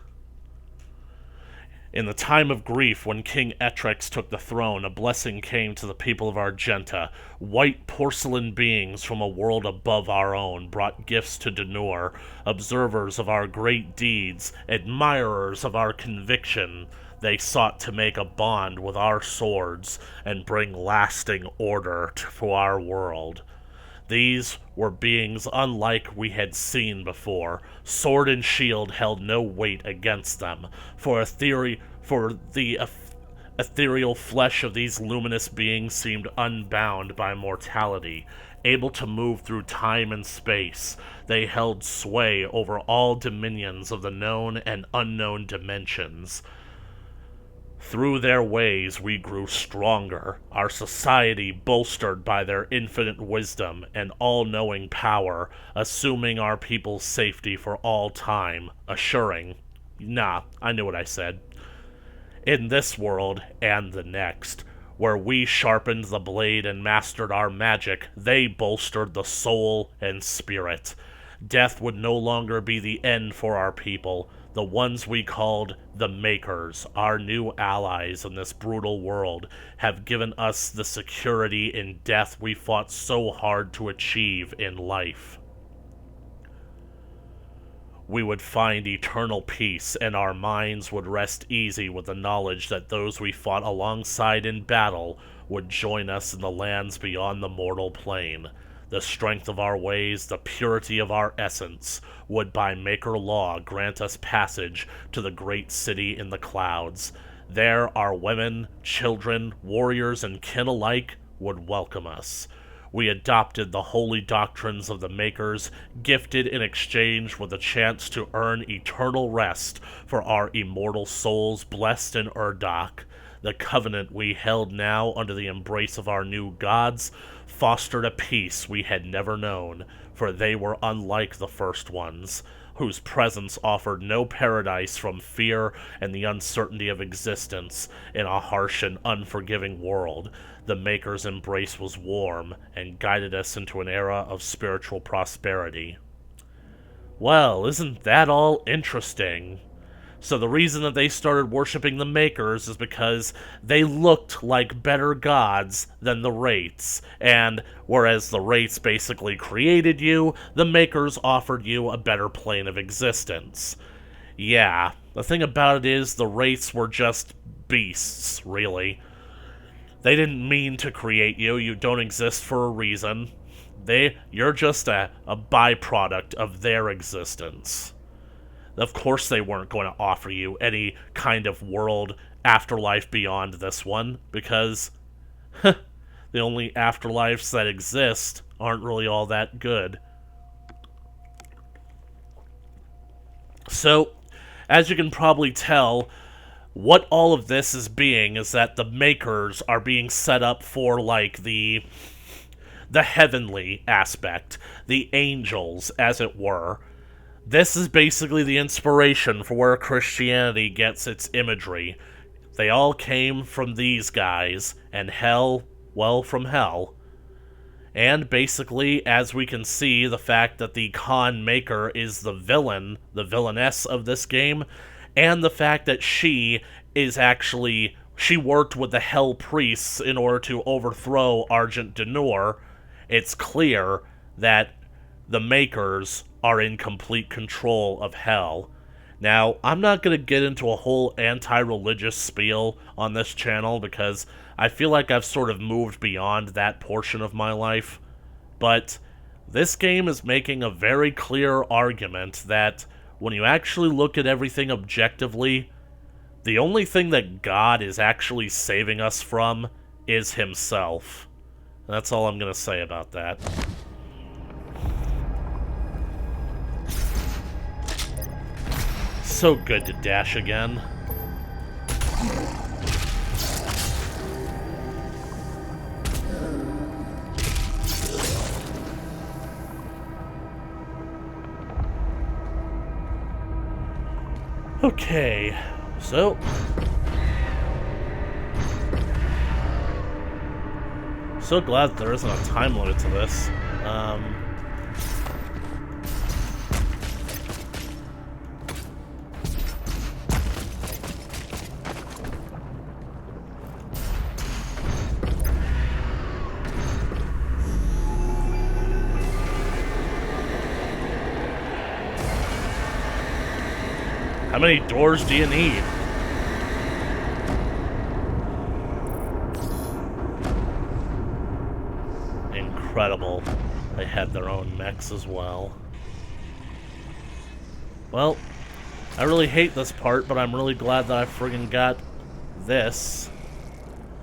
[SPEAKER 1] In the time of grief, when King Etrex took the throne, a blessing came to the people of Argenta. White porcelain beings from a world above our own brought gifts to Denur, observers of our great deeds, admirers of our conviction. They sought to make a bond with our swords and bring lasting order to our world. These were beings unlike we had seen before. Sword and shield held no weight against them, for the ethereal flesh of these luminous beings seemed unbound by mortality. Able to move through time and space, they held sway over all dominions of the known and unknown dimensions. Through their ways we grew stronger, our society bolstered by their infinite wisdom and all-knowing power, assuming our people's safety for all time, assuring... Nah, I knew what I said. In this world and the next, where we sharpened the blade and mastered our magic, they bolstered the soul and spirit. Death would no longer be the end for our people, the ones we called the Makers, our new allies in this brutal world, have given us the security in death we fought so hard to achieve in life. We would find eternal peace, and our minds would rest easy with the knowledge that those we fought alongside in battle would join us in the lands beyond the mortal plane. The strength of our ways, the purity of our essence, would by Maker law grant us passage to the great city in the clouds. There our women, children, warriors, and kin alike would welcome us. We adopted the holy doctrines of the Makers, gifted in exchange with a chance to earn eternal rest for our immortal souls blessed in Urdok. The covenant we held now under the embrace of our new gods fostered a peace we had never known, for they were unlike the first ones, whose presence offered no paradise from fear and the uncertainty of existence in a harsh and unforgiving world. The Maker's embrace was warm and guided us into an era of spiritual prosperity. Well, isn't that all interesting? So the reason that they started worshipping the Makers is because they looked like better gods than the Wraiths, and whereas the Wraiths basically created you, the Makers offered you a better plane of existence. Yeah, the thing about it is the Wraiths were just beasts, really. They didn't mean to create you, you don't exist for a reason. You're just a byproduct of their existence. Of course they weren't going to offer you any kind of world afterlife beyond this one, because the only afterlives that exist aren't really all that good. So, as you can probably tell, what all of this is being is that the Makers are being set up for, like, the heavenly aspect, the angels, as it were. This is basically the inspiration for where Christianity gets its imagery. They all came from these guys, and hell, well, from hell. And basically, as we can see, the fact that the Khan Maker is the villain, the villainess of this game, and the fact that she worked with the Hell Priests in order to overthrow Argent Denur, it's clear that the Makers are in complete control of Hell. Now, I'm not going to get into a whole anti-religious spiel on this channel because I feel like I've sort of moved beyond that portion of my life, but this game is making a very clear argument that when you actually look at everything objectively, the only thing that God is actually saving us from is himself. And that's all I'm going to say about that. So good to dash again. Okay, so glad there isn't a time limit to this. How many doors do you need? Incredible. They had their own mechs as well. Well, I really hate this part, but I'm really glad that I friggin' got this.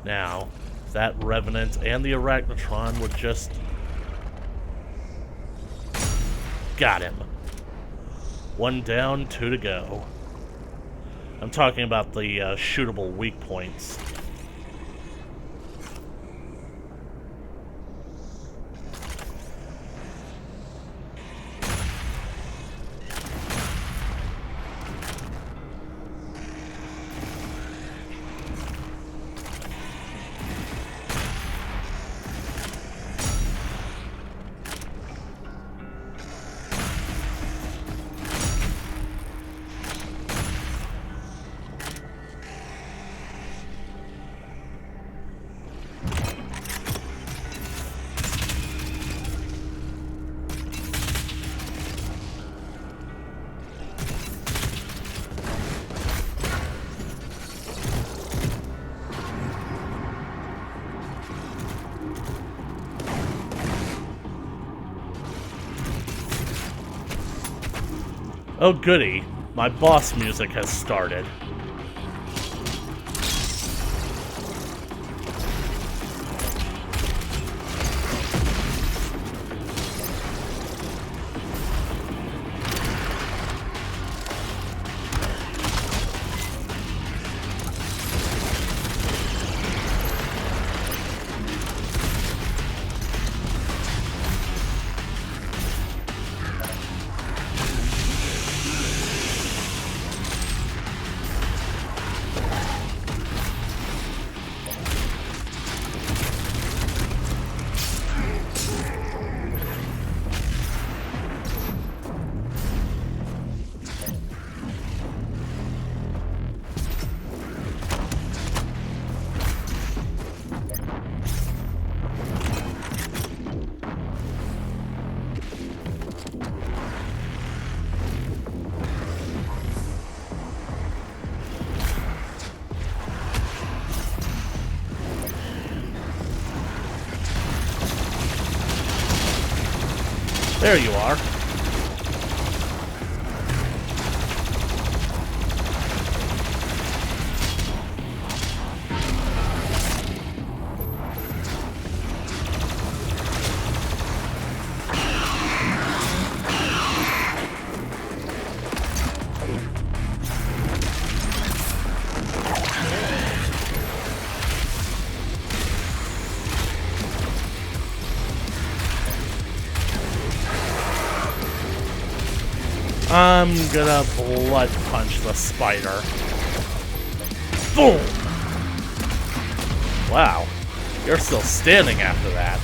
[SPEAKER 1] Now, that Revenant and the Arachnotron would just... Got him. One down, two to go. I'm talking about the shootable weak points. Oh goody, my boss music has started. There you are. I'm gonna blood punch the spider. Boom! Wow, you're still standing after that.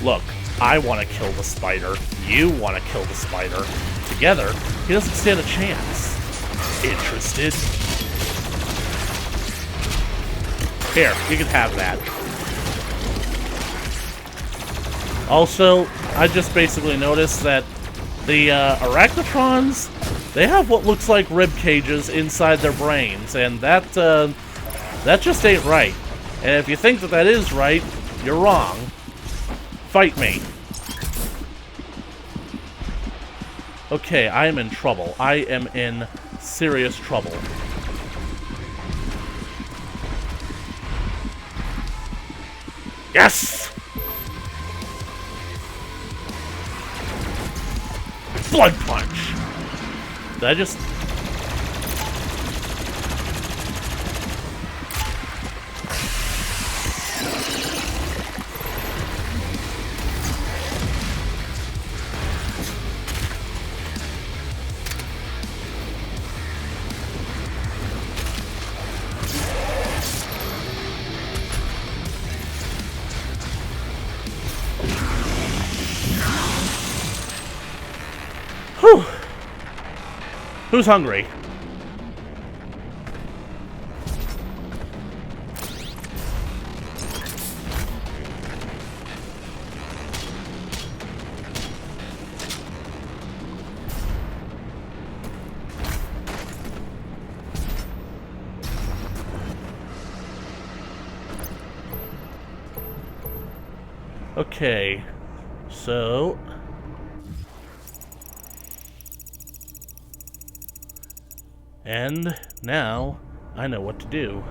[SPEAKER 1] Look, I want to kill the spider. You want to kill the spider. Together, he doesn't stand a chance. Interested? Here, you can have that. Also, I just basically noticed that the arachnotrons, they have what looks like rib cages inside their brains, and that just ain't right. And if you think that that is right, you're wrong. Fight me. Okay, I am in trouble. I am in serious trouble. Yes! Blood punch! Did I just... Whew. Who's hungry? Okay, so... And now, I know what to do.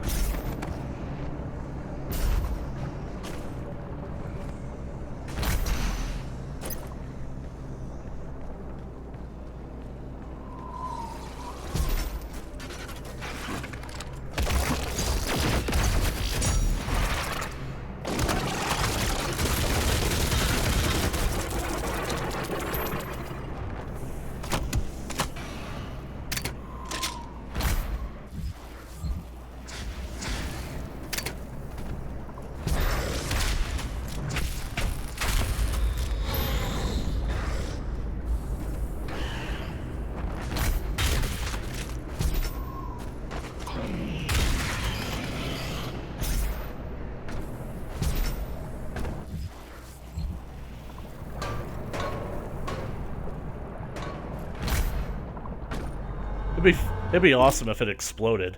[SPEAKER 1] It'd be awesome if it exploded.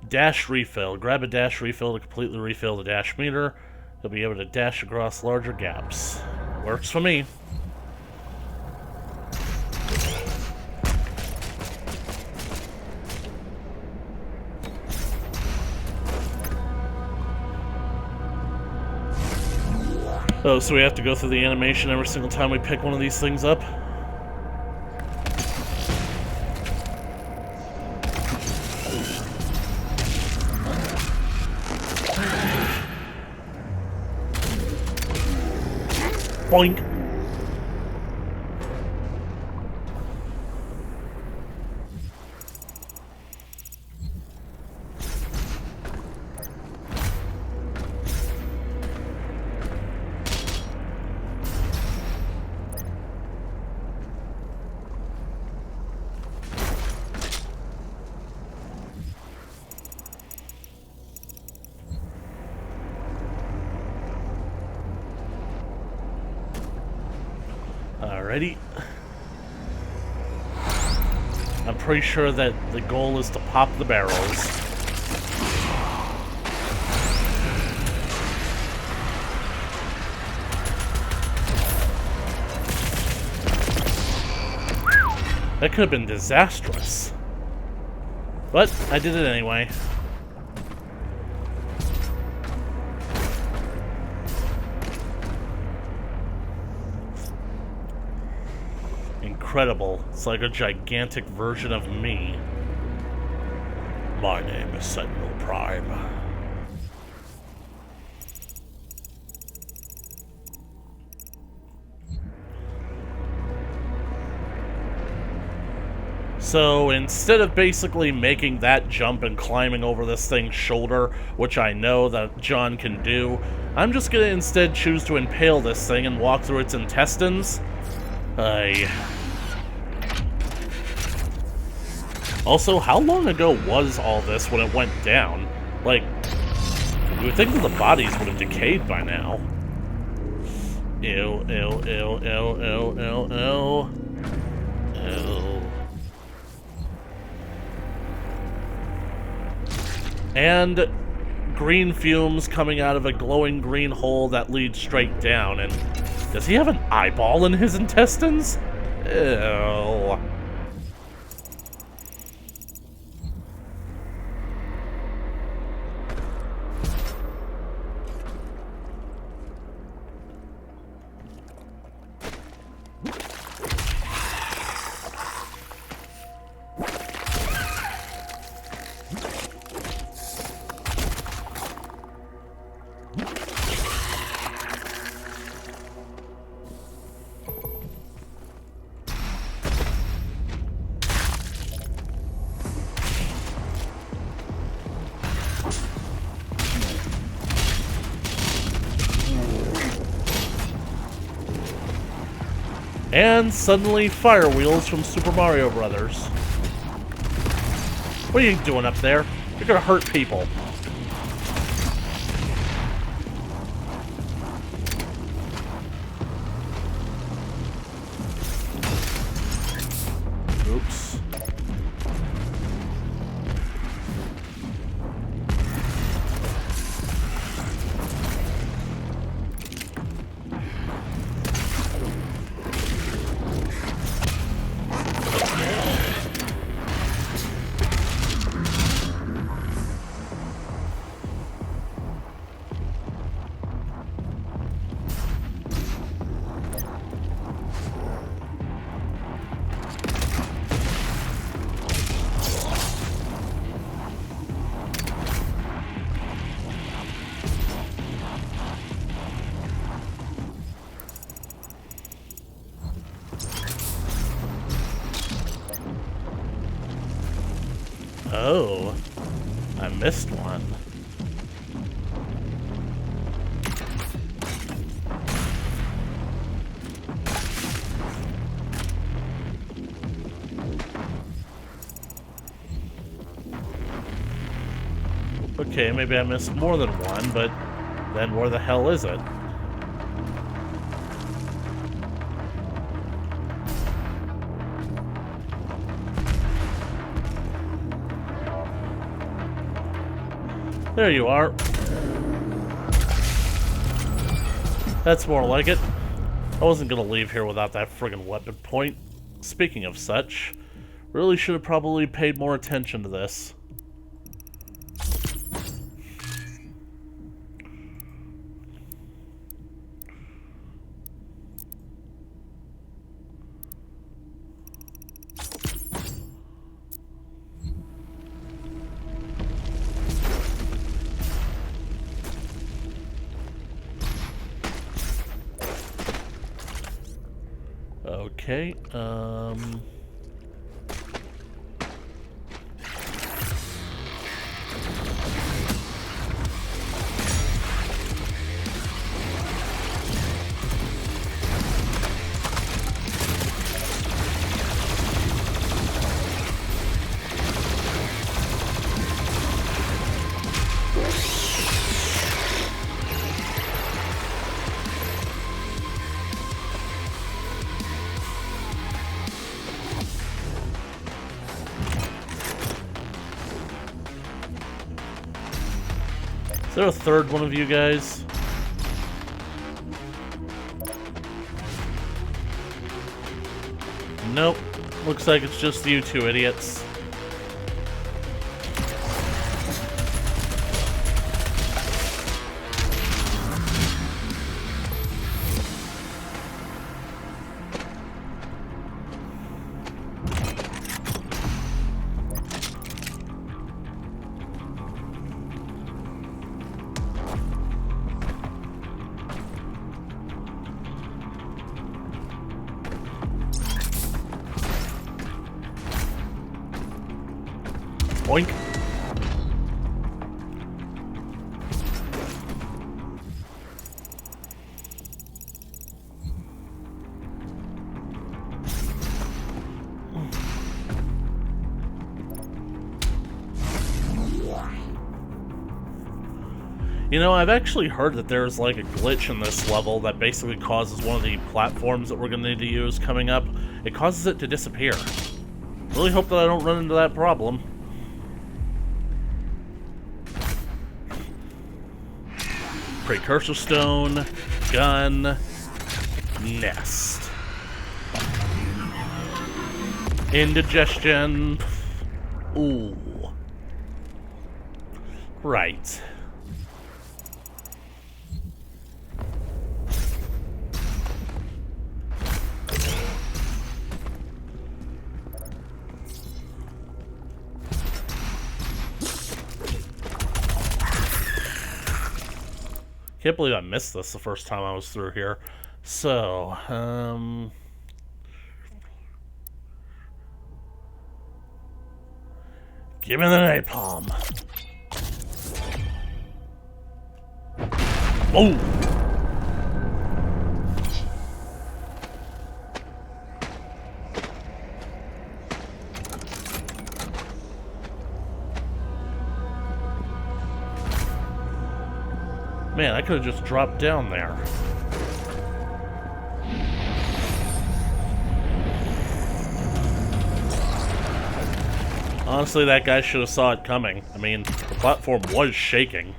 [SPEAKER 1] Dash refill. Grab a dash refill to completely refill the dash meter. You'll be able to dash across larger gaps. Works for me. Oh, so we have to go through the animation every single time we pick one of these things up? Boink. Alrighty. I'm pretty sure that the goal is to pop the barrels. That could have been disastrous. But I did it anyway. Incredible. It's like a gigantic version of me. My name is Sentinel Prime. So instead of basically making that jump and climbing over this thing's shoulder, which I know that John can do, I'm just gonna instead choose to impale this thing and walk through its intestines. Also, how long ago was all this when it went down? Like, you would think that the bodies would have decayed by now. Ew, ew, ew, ew, ew, ew, ew. Ew. And green fumes coming out of a glowing green hole that leads straight down. And does he have an eyeball in his intestines? Ew. And suddenly, fire wheels from Super Mario Brothers. What are you doing up there? You're gonna hurt people. Oops. Oh, I missed one. Okay, maybe I missed more than one, but then where the hell is it? There you are. That's more like it. I wasn't gonna leave here without that friggin' weapon point. Speaking of such, really should have probably paid more attention to this. Okay, is there a third one of you guys? Nope. Looks like it's just you two idiots. Boink. You know, I've actually heard that there's like a glitch in this level that basically causes one of the platforms that we're going to need to use coming up. It causes it to disappear. Really hope that I don't run into that problem. Precursor stone, gun, nest. Indigestion. Ooh. Right. Can't believe I missed this the first time I was through here. So, give me the napalm. Oh! Man, I could have just dropped down there. Honestly, that guy should have saw it coming. I mean, the platform was shaking.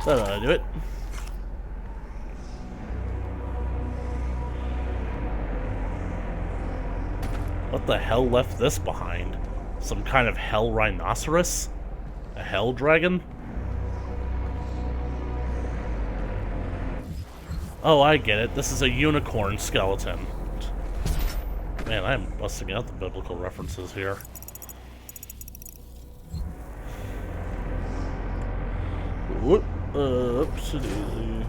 [SPEAKER 1] That ought to do it. What the hell left this behind? Some kind of hell rhinoceros? A hell dragon? Oh, I get it. This is a unicorn skeleton. Man, I'm busting out the biblical references here. Whoop. Oopsie daisy.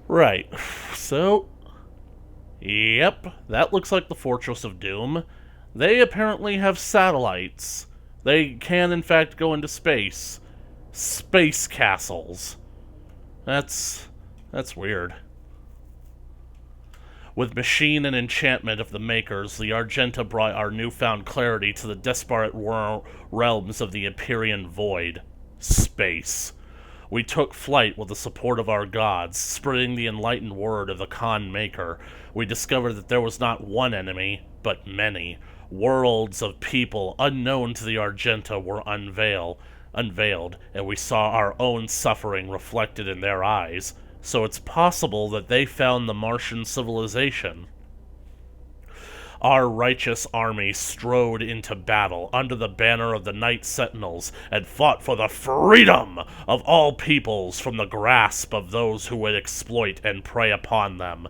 [SPEAKER 1] Right, so Yep, that looks like the Fortress of Doom. They apparently have satellites. They can, in fact, go into space. Space castles. That's weird. With machine and enchantment of the makers, the Argenta brought our newfound clarity to the disparate realms of the Empyrean Void. Space. We took flight with the support of our gods, spreading the enlightened word of the Khan Maker. We discovered that there was not one enemy, but many. Worlds of people unknown to the Argenta were unveiled, and we saw our own suffering reflected in their eyes. So it's possible that they found the Martian civilization. Our righteous army strode into battle under the banner of the Night Sentinels and fought for the freedom of all peoples from the grasp of those who would exploit and prey upon them.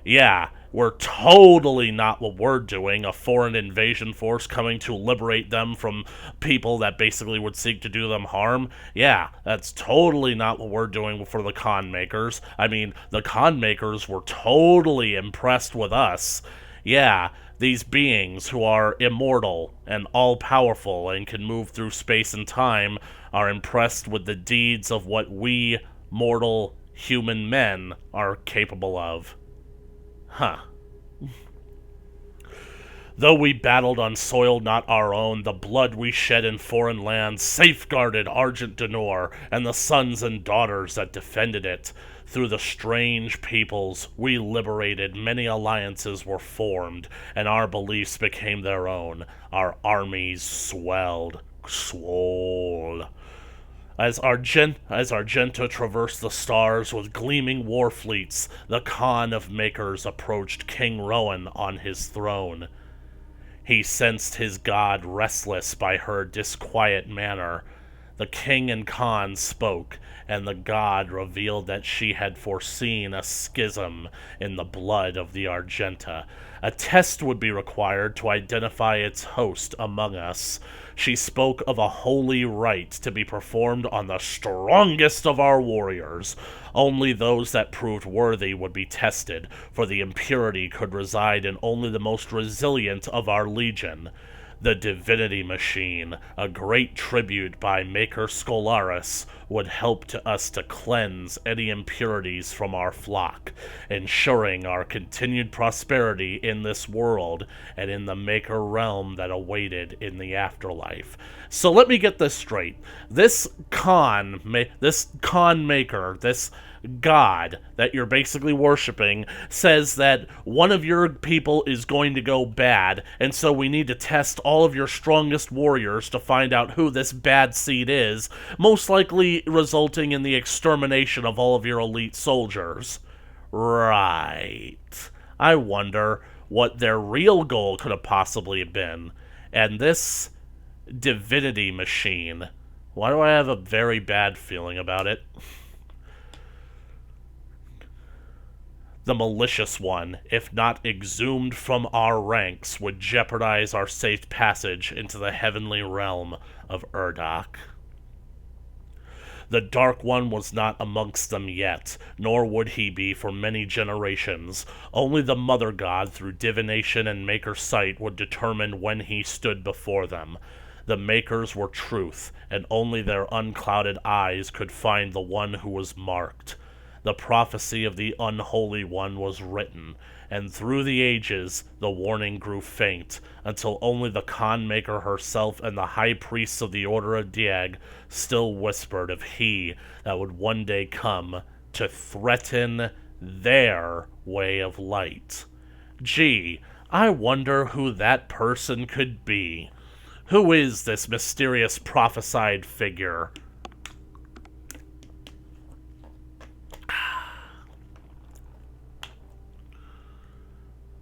[SPEAKER 1] Yeah, we're totally not what we're doing, a foreign invasion force coming to liberate them from people that basically would seek to do them harm. Yeah, that's totally not what we're doing for the Khan Makers. I mean, the Khan Makers were totally impressed with us. Yeah, these beings who are immortal and all-powerful and can move through space and time are impressed with the deeds of what we, mortal human men, are capable of. Huh. Though we battled on soil not our own, the blood we shed in foreign lands safeguarded Argent Denor and the sons and daughters that defended it. Through the strange peoples we liberated, many alliances were formed, and our beliefs became their own. Our armies swelled. As Argenta traversed the stars with gleaming war fleets, the Khan of Makers approached King Rowan on his throne. He sensed his god restless by her disquiet manner. The king and Khan spoke, and the god revealed that she had foreseen a schism in the blood of the Argenta. A test would be required to identify its host among us. She spoke of a holy rite to be performed on the strongest of our warriors. Only those that proved worthy would be tested, for the impurity could reside in only the most resilient of our legion. The Divinity Machine, a great tribute by Maker Scholaris, would help us to cleanse any impurities from our flock, ensuring our continued prosperity in this world and in the Maker realm that awaited in the afterlife. So let me get this straight. This Khan Maker, this god that you're basically worshiping, says that one of your people is going to go bad, and so we need to test all of your strongest warriors to find out who this bad seed is, most likely resulting in the extermination of all of your elite soldiers. Right. I wonder what their real goal could have possibly been. And this Divinity Machine, why do I have a very bad feeling about it? The malicious one, if not exhumed from our ranks, would jeopardize our safe passage into the heavenly realm of Urdak. The Dark One was not amongst them yet, nor would he be for many generations. Only the Mother God, through divination and Maker sight, would determine when he stood before them. The Makers were truth, and only their unclouded eyes could find the one who was marked. The prophecy of the Unholy One was written, and through the ages the warning grew faint, until only the Khan Maker herself and the High Priests of the Order of Diag still whispered of he that would one day come to threaten their way of light. Gee, I wonder who that person could be. Who is this mysterious prophesied figure?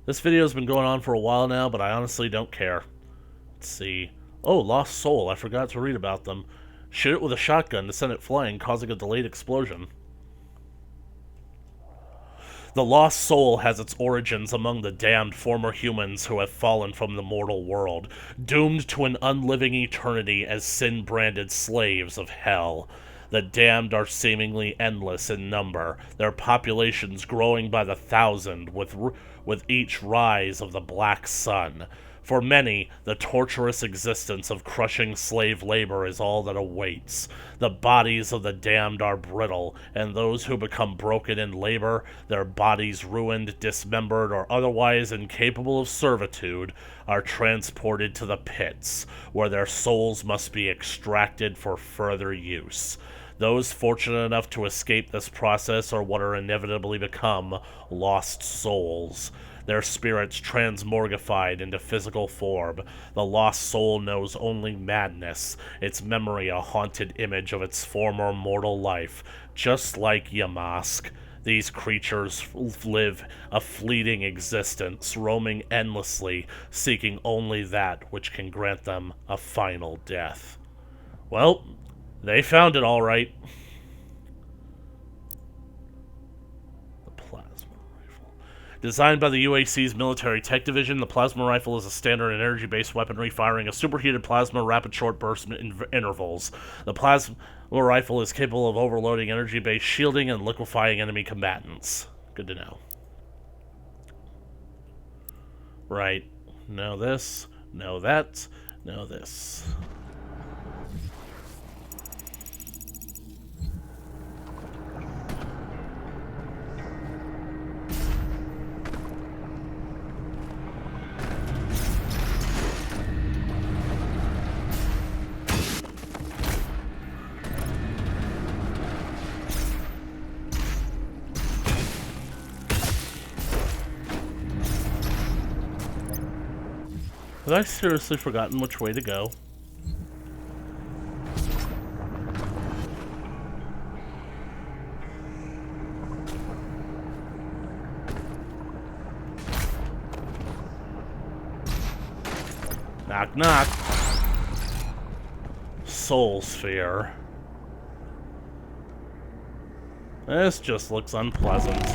[SPEAKER 1] This video's been going on for a while now, but I honestly don't care. Let's see. Oh, Lost Soul. I forgot to read about them. Shoot it with a shotgun to send it flying, causing a delayed explosion. The Lost Soul has its origins among the damned former humans who have fallen from the mortal world, doomed to an unliving eternity as sin-branded slaves of hell. The damned are seemingly endless in number, their populations growing by the thousand with each rise of the black sun. For many, the torturous existence of crushing slave labor is all that awaits. The bodies of the damned are brittle, and those who become broken in labor, their bodies ruined, dismembered, or otherwise incapable of servitude, are transported to the pits, where their souls must be extracted for further use. Those fortunate enough to escape this process are what are inevitably become lost souls. Their spirits transmorgified into physical form. The lost soul knows only madness, its memory a haunted image of its former mortal life. Just like Yamask, these creatures live a fleeting existence, roaming endlessly, seeking only that which can grant them a final death. Well, they found it all right. Designed by the UAC's Military Tech Division, the plasma rifle is a standard energy-based weaponry firing a superheated plasma rapid short burst intervals. The plasma rifle is capable of overloading energy-based shielding and liquefying enemy combatants. Good to know. Right. Know this, know that, know this. Have I seriously forgotten which way to go? Knock, knock. Soul Sphere. This just looks unpleasant.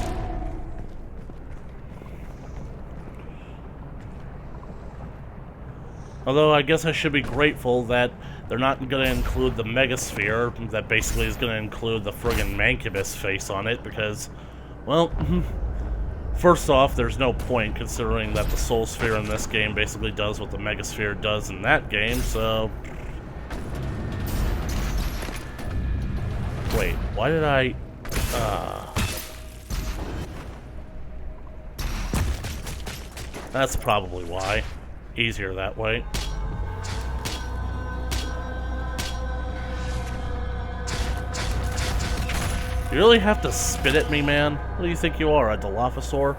[SPEAKER 1] Although I guess I should be grateful that they're not going to include the Megasphere, that basically is going to include the friggin' Mancubus face on it, because, well, first off, there's no point considering that the Soul Sphere in this game basically does what the Megasphere does in that game, so... Wait, why did I... That's probably why. Easier that way. You really have to spit at me, man? What do you think you are, a Dilophosaur?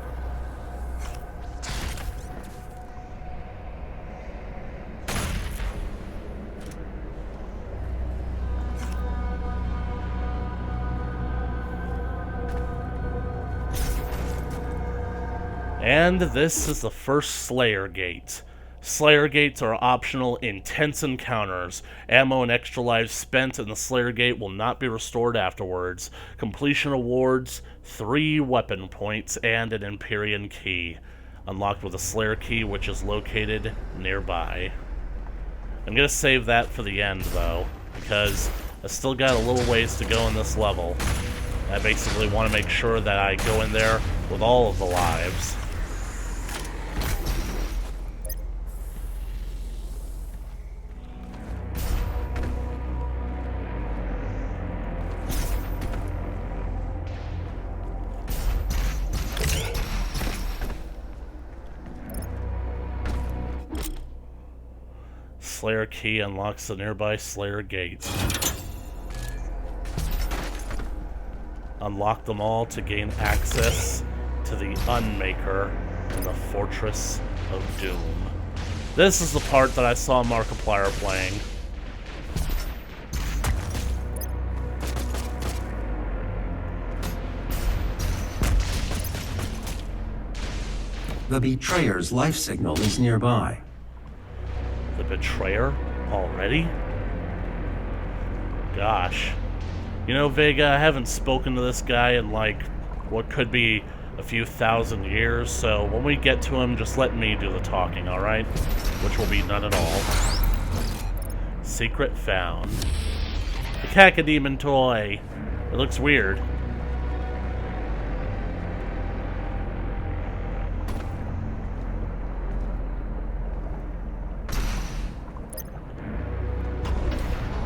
[SPEAKER 1] And this is the first Slayer Gate. Slayer Gates are optional, intense encounters. Ammo and extra lives spent in the Slayer Gate will not be restored afterwards. Completion awards, 3 weapon points, and an Empyrean key. Unlocked with a Slayer key, which is located nearby. I'm gonna save that for the end, though, because I still got a little ways to go in this level. I basically want to make sure that I go in there with all of the lives. Slayer key unlocks the nearby Slayer Gate. Unlock them all to gain access to the Unmaker in the Fortress of Doom. This is the part that I saw Markiplier playing.
[SPEAKER 2] The Betrayer's life signal is nearby.
[SPEAKER 1] The Betrayer? Already? Gosh. You know, Vega, I haven't spoken to this guy in, like, what could be a few thousand years, so when we get to him, just let me do the talking, alright? Which will be none at all. Secret found. The Cacodemon toy. It looks weird.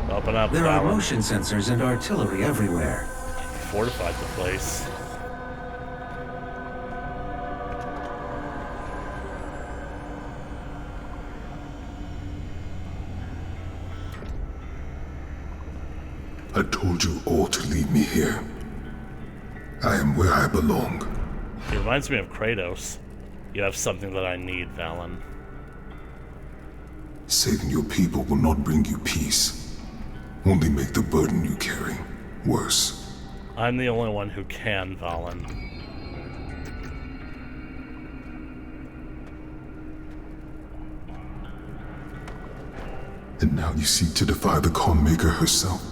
[SPEAKER 1] Open up.
[SPEAKER 2] There are
[SPEAKER 1] Valen.
[SPEAKER 2] motion sensors and artillery everywhere.
[SPEAKER 1] Fortified the place.
[SPEAKER 4] I told you all to leave me here. I am where I belong.
[SPEAKER 1] He reminds me of Kratos. You have something that I need, Valen.
[SPEAKER 4] Saving your people will not bring you peace. Only make the burden you carry worse.
[SPEAKER 1] I'm the only one who can, Valen.
[SPEAKER 4] And now you seek to defy the Calm Maker herself.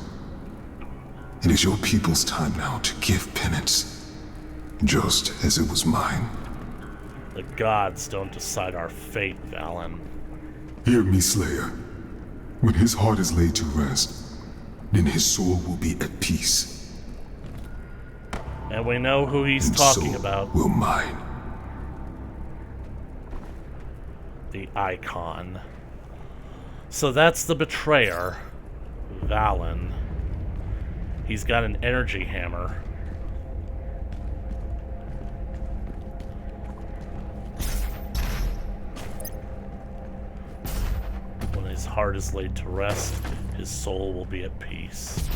[SPEAKER 4] It is your people's time now to give penance, just as it was mine.
[SPEAKER 1] The gods don't decide our fate, Valen.
[SPEAKER 4] Hear me, Slayer. When his heart is laid to rest, then his soul will be at peace.
[SPEAKER 1] And we know who he's
[SPEAKER 4] And
[SPEAKER 1] talking
[SPEAKER 4] so
[SPEAKER 1] about.
[SPEAKER 4] will mine.
[SPEAKER 1] The Icon. So that's the betrayer, Valen. He's got an energy hammer. When his heart is laid to rest, his soul will be at peace.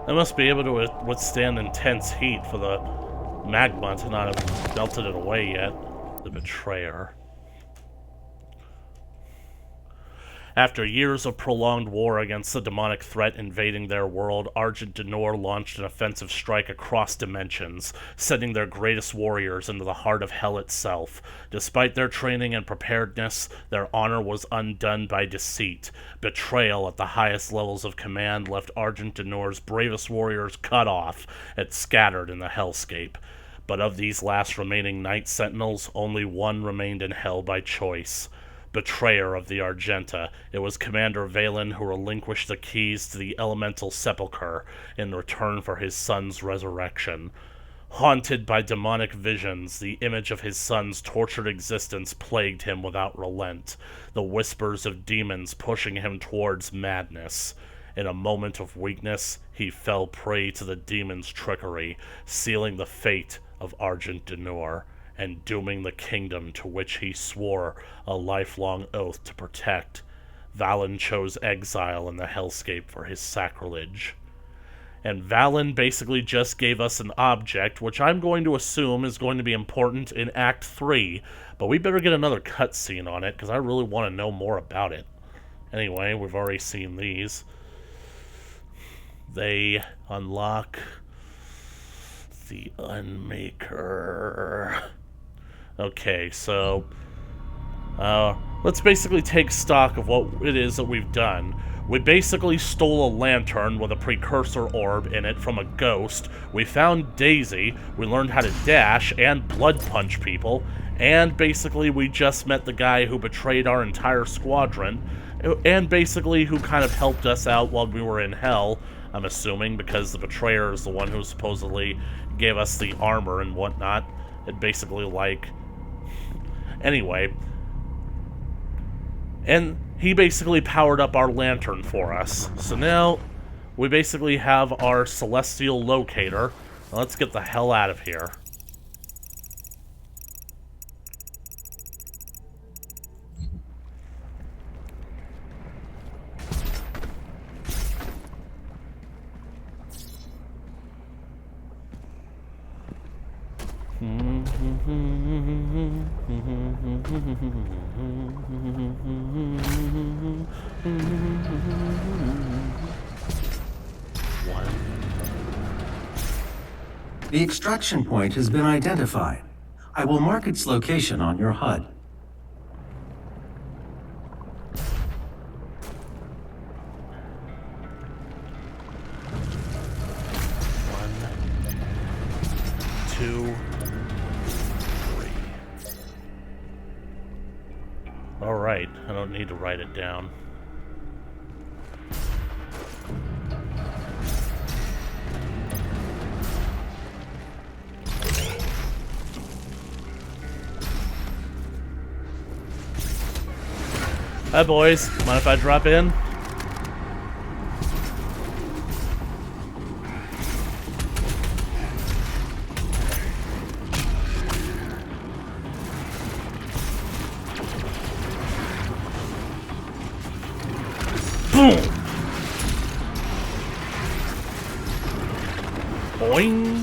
[SPEAKER 1] They must be able to withstand intense heat for the magma to not have melted it away yet. The betrayer. After years of prolonged war against the demonic threat invading their world, Argent Denor launched an offensive strike across dimensions, sending their greatest warriors into the heart of hell itself. Despite their training and preparedness, their honor was undone by deceit. Betrayal at the highest levels of command left Argent Denor's bravest warriors cut off and scattered in the hellscape. But of these last remaining Night Sentinels, only one remained in hell by choice. Betrayer of the Argenta, it was Commander Valen who relinquished the keys to the elemental sepulchre in return for his son's resurrection. Haunted by demonic visions, the image of his son's tortured existence plagued him without relent, the whispers of demons pushing him towards madness. In a moment of weakness, he fell prey to the demon's trickery, sealing the fate of Argent Denor, and dooming the kingdom to which he swore a lifelong oath to protect. Valen chose exile in the hellscape for his sacrilege. And Valen basically just gave us an object, which I'm going to assume is going to be important in Act 3, but we better get another cutscene on it, because I really want to know more about it. Anyway, we've already seen these. They unlock the Unmaker. Okay, so let's basically take stock of what it is that we've done. We basically stole a lantern with a precursor orb in it from a ghost. We found Daisy. We learned how to dash and blood punch people. And basically we just met the guy who betrayed our entire squadron. And basically who kind of helped us out while we were in hell, I'm assuming, because the betrayer is the one who supposedly gave us the armor and whatnot. It basically like... Anyway, and he basically powered up our lantern for us. So now we basically have our celestial locator. Now let's get the hell out of here.
[SPEAKER 2] The extraction point has been identified. I will mark its location on your HUD.
[SPEAKER 1] Two, three. Alright, I don't need to write it down. Hi boys, mind if I drop in? Boom! Boing!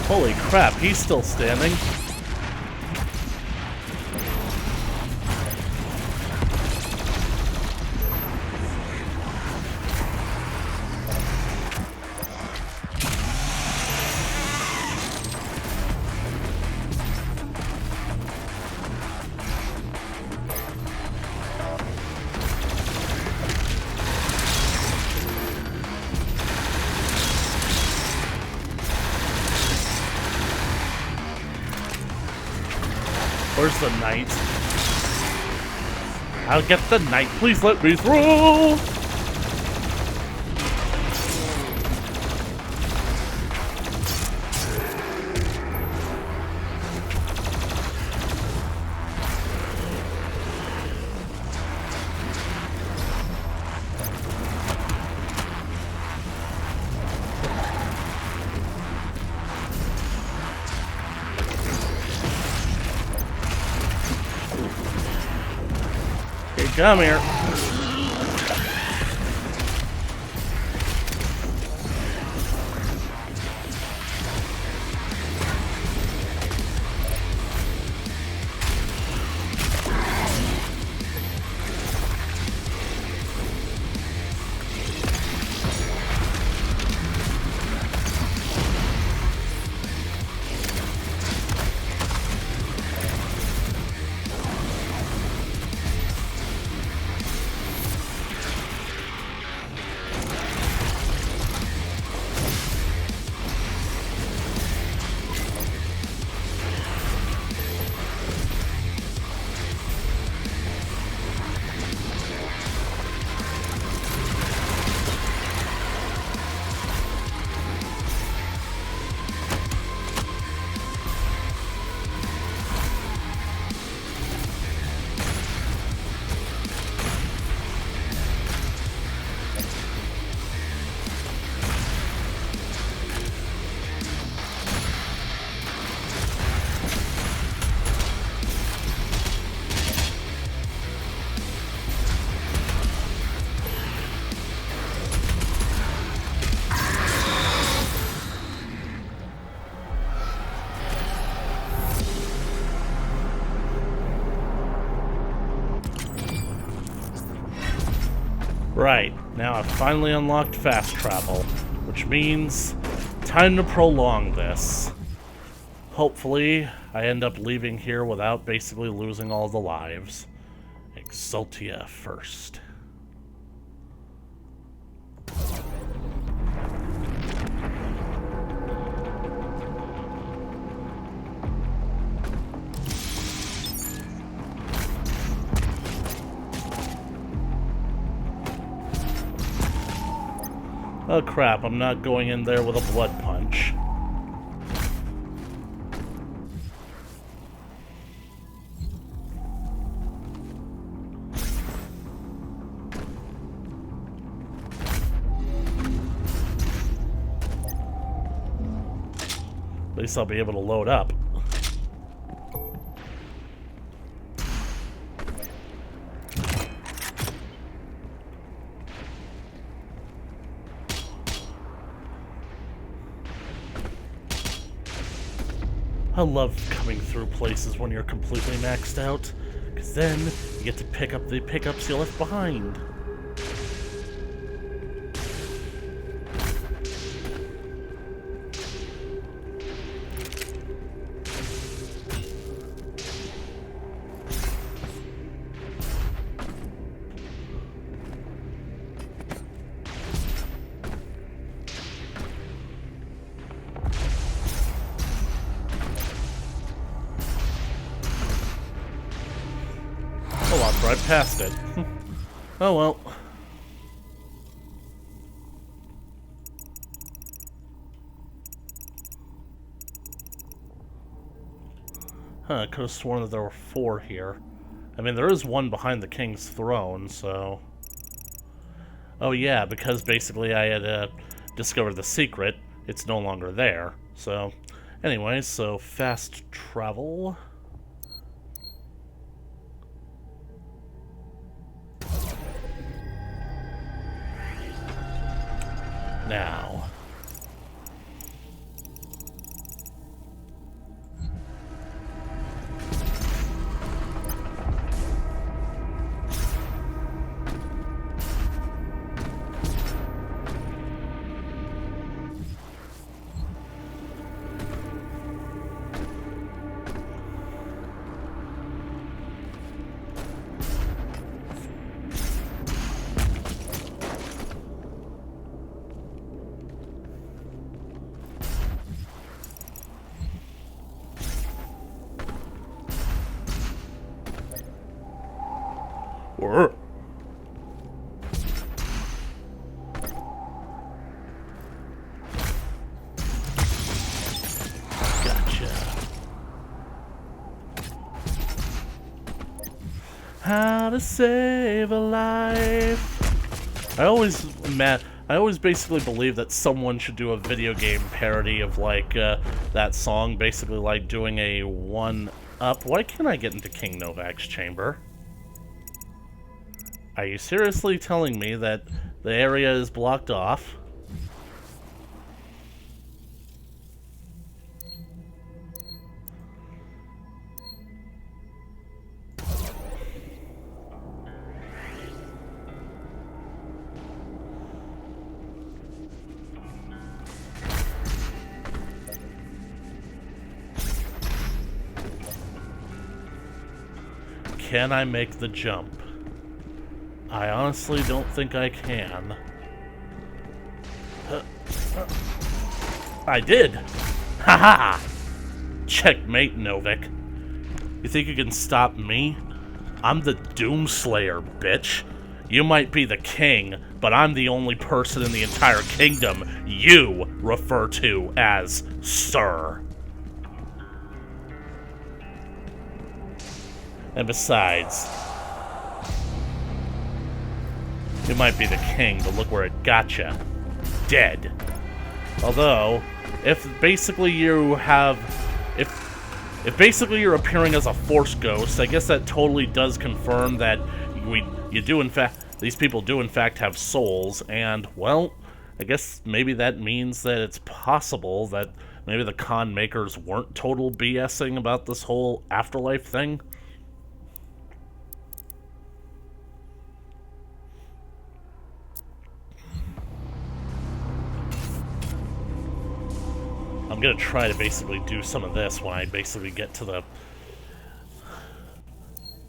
[SPEAKER 1] Holy crap, he's still standing. Where's the knight? I'll get the knight. Please let me through! Come here. Right, now I've finally unlocked fast travel, which means time to prolong this. Hopefully, I end up leaving here without basically losing all the lives. Exultia first. Oh crap, I'm not going in there with a blood punch. least I'll be able to load up. I love coming through places when you're completely maxed out, because then you get to pick up the pickups you left behind. Right past it. Oh well. Huh, I could have sworn that there were 4 here. I mean, there is one behind the king's throne, so... Oh yeah, because basically I had discovered the secret, it's no longer there. So, anyway, so fast travel... Now. Gotcha. How to save a life. I always basically believe that someone should do a video game parody of like that song, basically like doing a 1-up. Why can't I get into King Novak's chamber? Are you seriously telling me that the area is blocked off? Can I make the jump? I honestly don't think I can. I did! Haha! Checkmate, Novik. You think you can stop me? I'm the Doomslayer, bitch. You might be the king, but I'm the only person in the entire kingdom you refer to as Sir. And besides, you might be the king, but look where it got you. Dead. Although, if basically you're appearing as a Force ghost, I guess that totally does confirm that these people do in fact have souls, and, well, I guess maybe that means that it's possible that maybe the con makers weren't total BSing about this whole afterlife thing. I'm gonna try to basically do some of this when I basically get to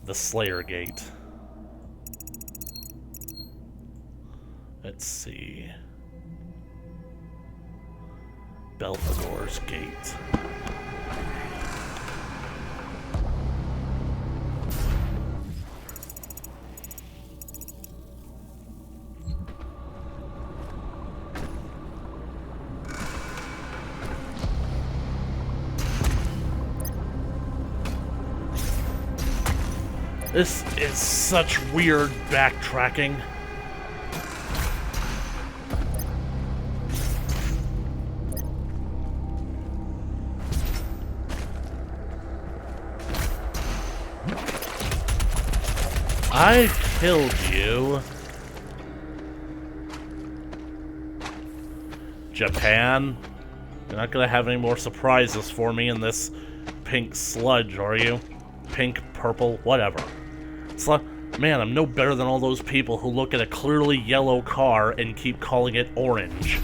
[SPEAKER 1] the Slayer Gate. Let's see. Belphegor's Gate. This is such weird backtracking. I killed you. Japan, you're not gonna have any more surprises for me in this pink sludge, are you? Pink, purple, whatever. It's like, man, I'm no better than all those people who look at a clearly yellow car and keep calling it orange.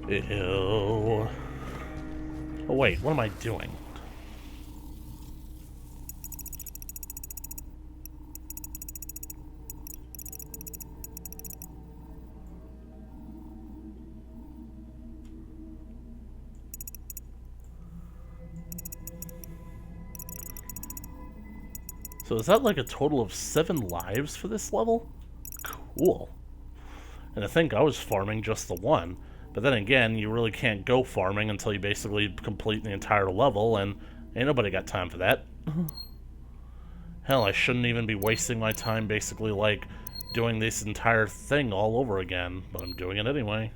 [SPEAKER 1] Ew. Oh wait, what am I doing? So is that like a total of 7 lives for this level? Cool. And I think I was farming just the one. But then again, you really can't go farming until you basically complete the entire level, and ain't nobody got time for that. Hell, I shouldn't even be wasting my time basically, like, doing this entire thing all over again, but I'm doing it anyway.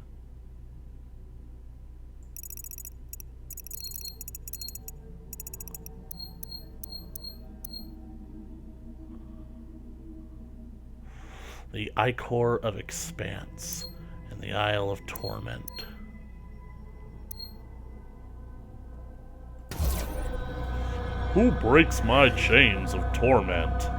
[SPEAKER 1] The Ichor of Expanse and the Isle of Torment. Who breaks my chains of torment?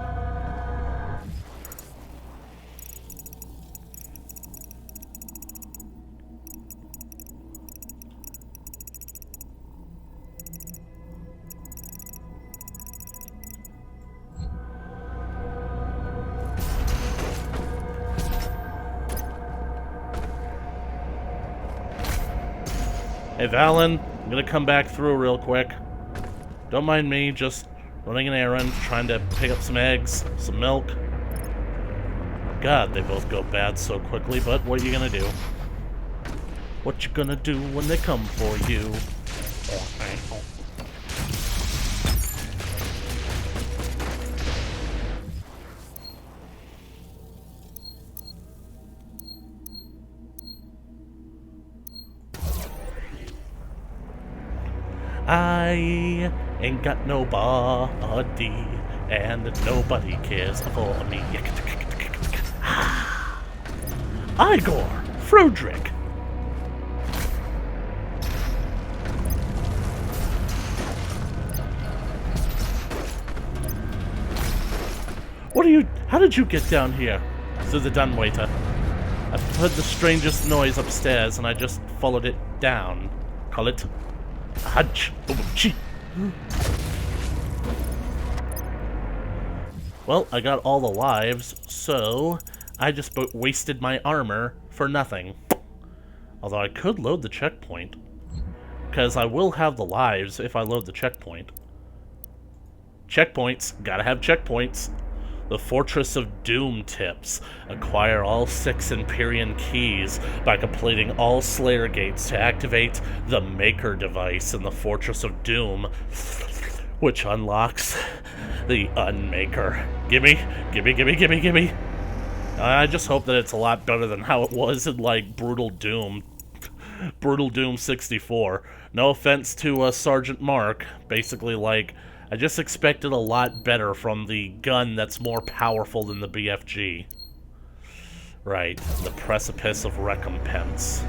[SPEAKER 1] Hey Valen, I'm gonna come back through real quick. Don't mind me, just running an errand, trying to pick up some eggs, some milk. God, they both go bad so quickly, but what are you gonna do? What you gonna do when they come for you? I ain't got nobody, and nobody cares for me. Igor, Frodrick. What are you? How did you get down here? Through the dumbwaiter. I've heard the strangest noise upstairs, and I just followed it down. Call it Hutch. Well, I got all the lives, so I just wasted my armor for nothing. Although I could load the checkpoint, because I will have the lives if I load the checkpoint. Checkpoints, gotta have checkpoints. The Fortress of Doom tips. Acquire all 6 Empyrean keys by completing all Slayer gates to activate the Maker device in the Fortress of Doom, which unlocks the Unmaker. Gimme, gimme, gimme, gimme, gimme. I just hope that it's a lot better than how it was in, like, Brutal Doom 64. No offense to Sergeant Mark. Basically, like, I just expected a lot better from the gun that's more powerful than the BFG. Right, the Precipice of Recompense.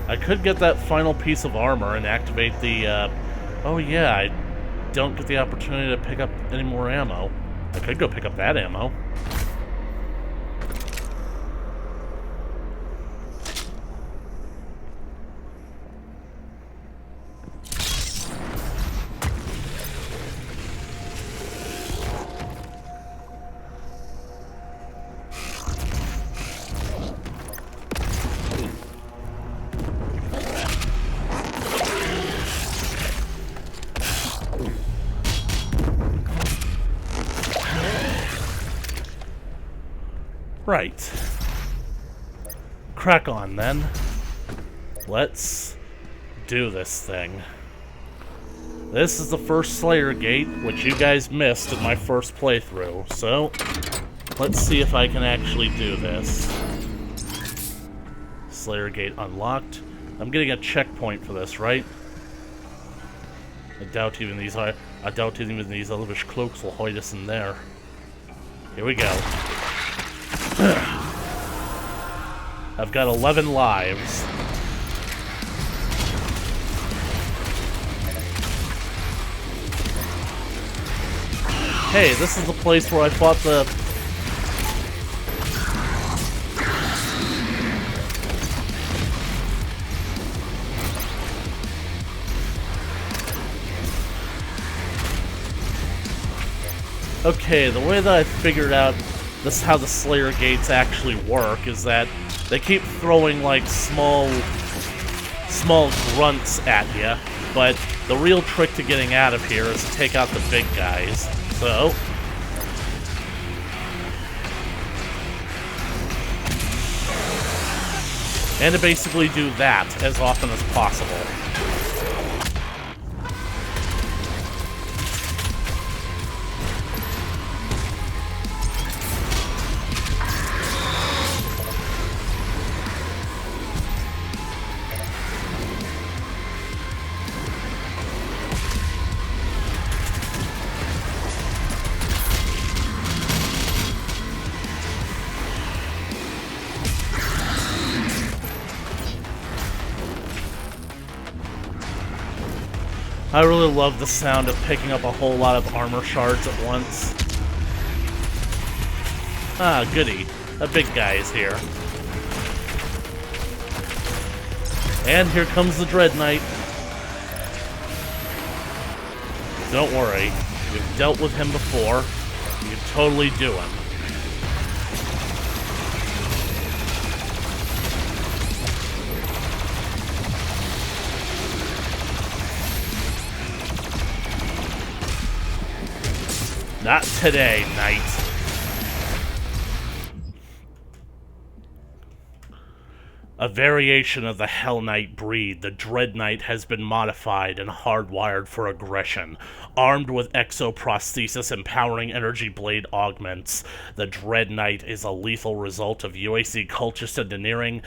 [SPEAKER 1] I could get that final piece of armor and activate the, oh yeah, I don't get the opportunity to pick up any more ammo. I could go pick up that ammo. Right. Crack on, then. Let's do this thing. This is the first Slayer Gate, which you guys missed in my first playthrough, so let's see if I can actually do this. Slayer Gate unlocked. I'm getting a checkpoint for this, right? I doubt even these elvish cloaks will hide us in there. Here we go. I've got 11 lives. Hey, this is the place where I fought the... Okay, the way that I figured out this how the Slayer Gates actually work is that they keep throwing, like, small grunts at you, but the real trick to getting out of here is to take out the big guys. So... and to basically do that as often as possible. I really love the sound of picking up a whole lot of armor shards at once. Ah, goody. A big guy is here. And here comes the Dread Knight. Don't worry. You've dealt with him before. You can totally do him. Not today, Knight. A variation of the Hell Knight breed, the Dread Knight has been modified and hardwired for aggression. Armed with exoprosthesis empowering energy blade augments, the Dread Knight is a lethal result of UAC cultist engineering,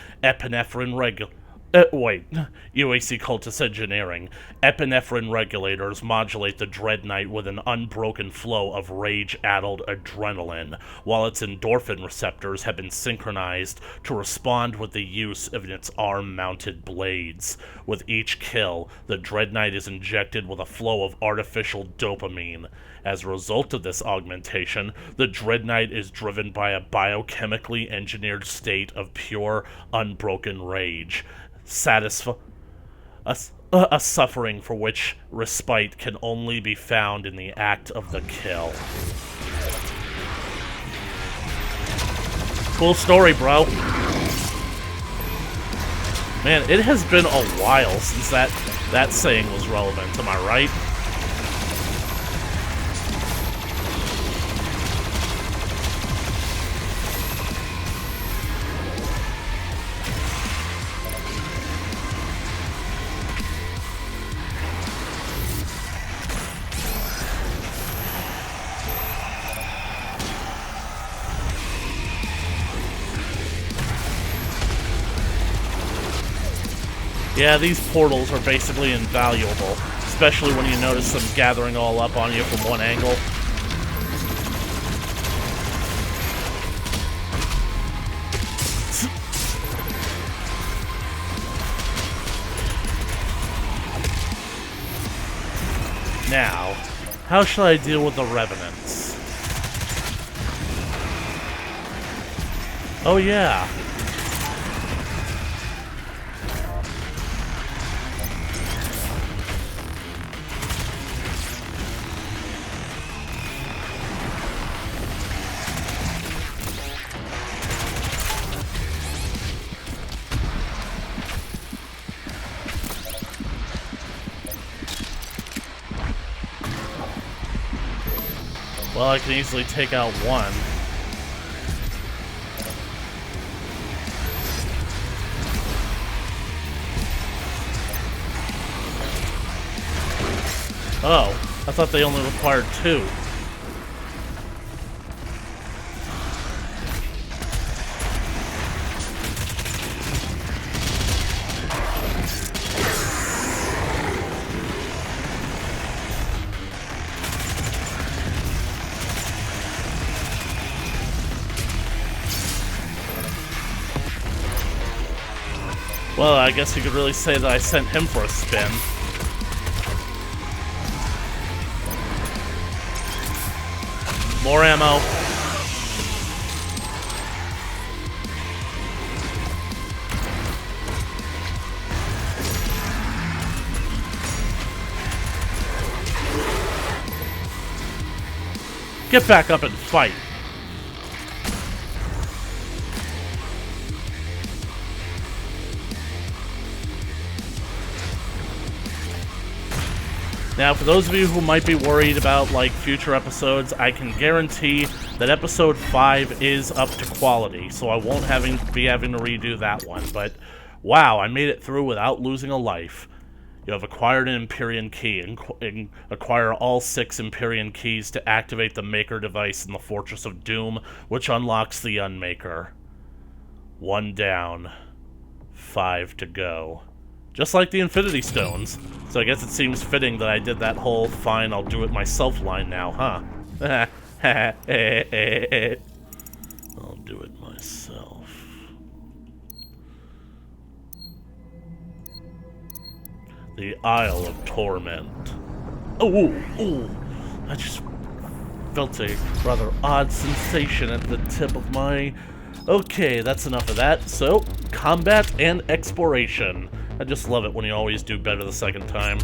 [SPEAKER 1] UAC cultist engineering. Epinephrine regulators modulate the Dread Knight with an unbroken flow of rage-addled adrenaline, while its endorphin receptors have been synchronized to respond with the use of its arm-mounted blades. With each kill, the Dread Knight is injected with a flow of artificial dopamine. As a result of this augmentation, the Dread Knight is driven by a biochemically engineered state of pure, unbroken rage. A suffering for which respite can only be found in the act of the kill. Cool story, bro. Man, it has been a while since that saying was relevant, am I right? Yeah, these portals are basically invaluable, especially when you notice them gathering all up on you from one angle. Now, how shall I deal with the Revenants? Oh yeah. Well, I can easily take out one. Oh, I thought they only required 2. Well, I guess you could really say that I sent him for a spin. More ammo. Get back up and fight. Now, for those of you who might be worried about, like, future episodes, I can guarantee that episode 5 is up to quality, so I won't be having to redo that one. But, wow, I made it through without losing a life. You have acquired an Empyrean key, and acquire all 6 Empyrean keys to activate the Maker device in the Fortress of Doom, which unlocks the Unmaker. 1 down, 5 to go. Just like the Infinity Stones. So I guess it seems fitting that I did that whole fine, I'll do it myself line now, huh? I'll do it myself. The Isle of Torment. Oh, I just felt a rather odd sensation at the tip of my... Okay, that's enough of that. So, combat and exploration. I just love it when you always do better the second time.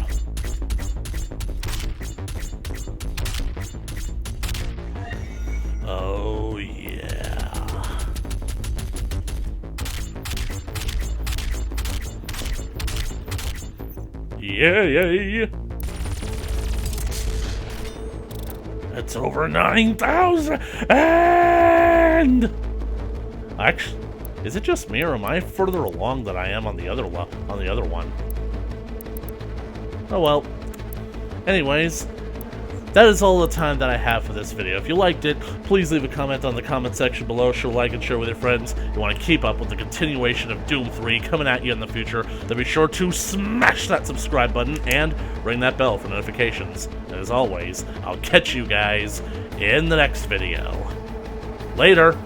[SPEAKER 1] Oh, yeah. Yay! It's over 9,000! And... Actually... Is it just me, or am I further along than I am on the other one? Oh well. Anyways, that is all the time that I have for this video. If you liked it, please leave a comment on the comment section below. Show like and share with your friends. If you want to keep up with the continuation of Doom 3 coming at you in the future, then be sure to smash that subscribe button and ring that bell for notifications. And as always, I'll catch you guys in the next video. Later!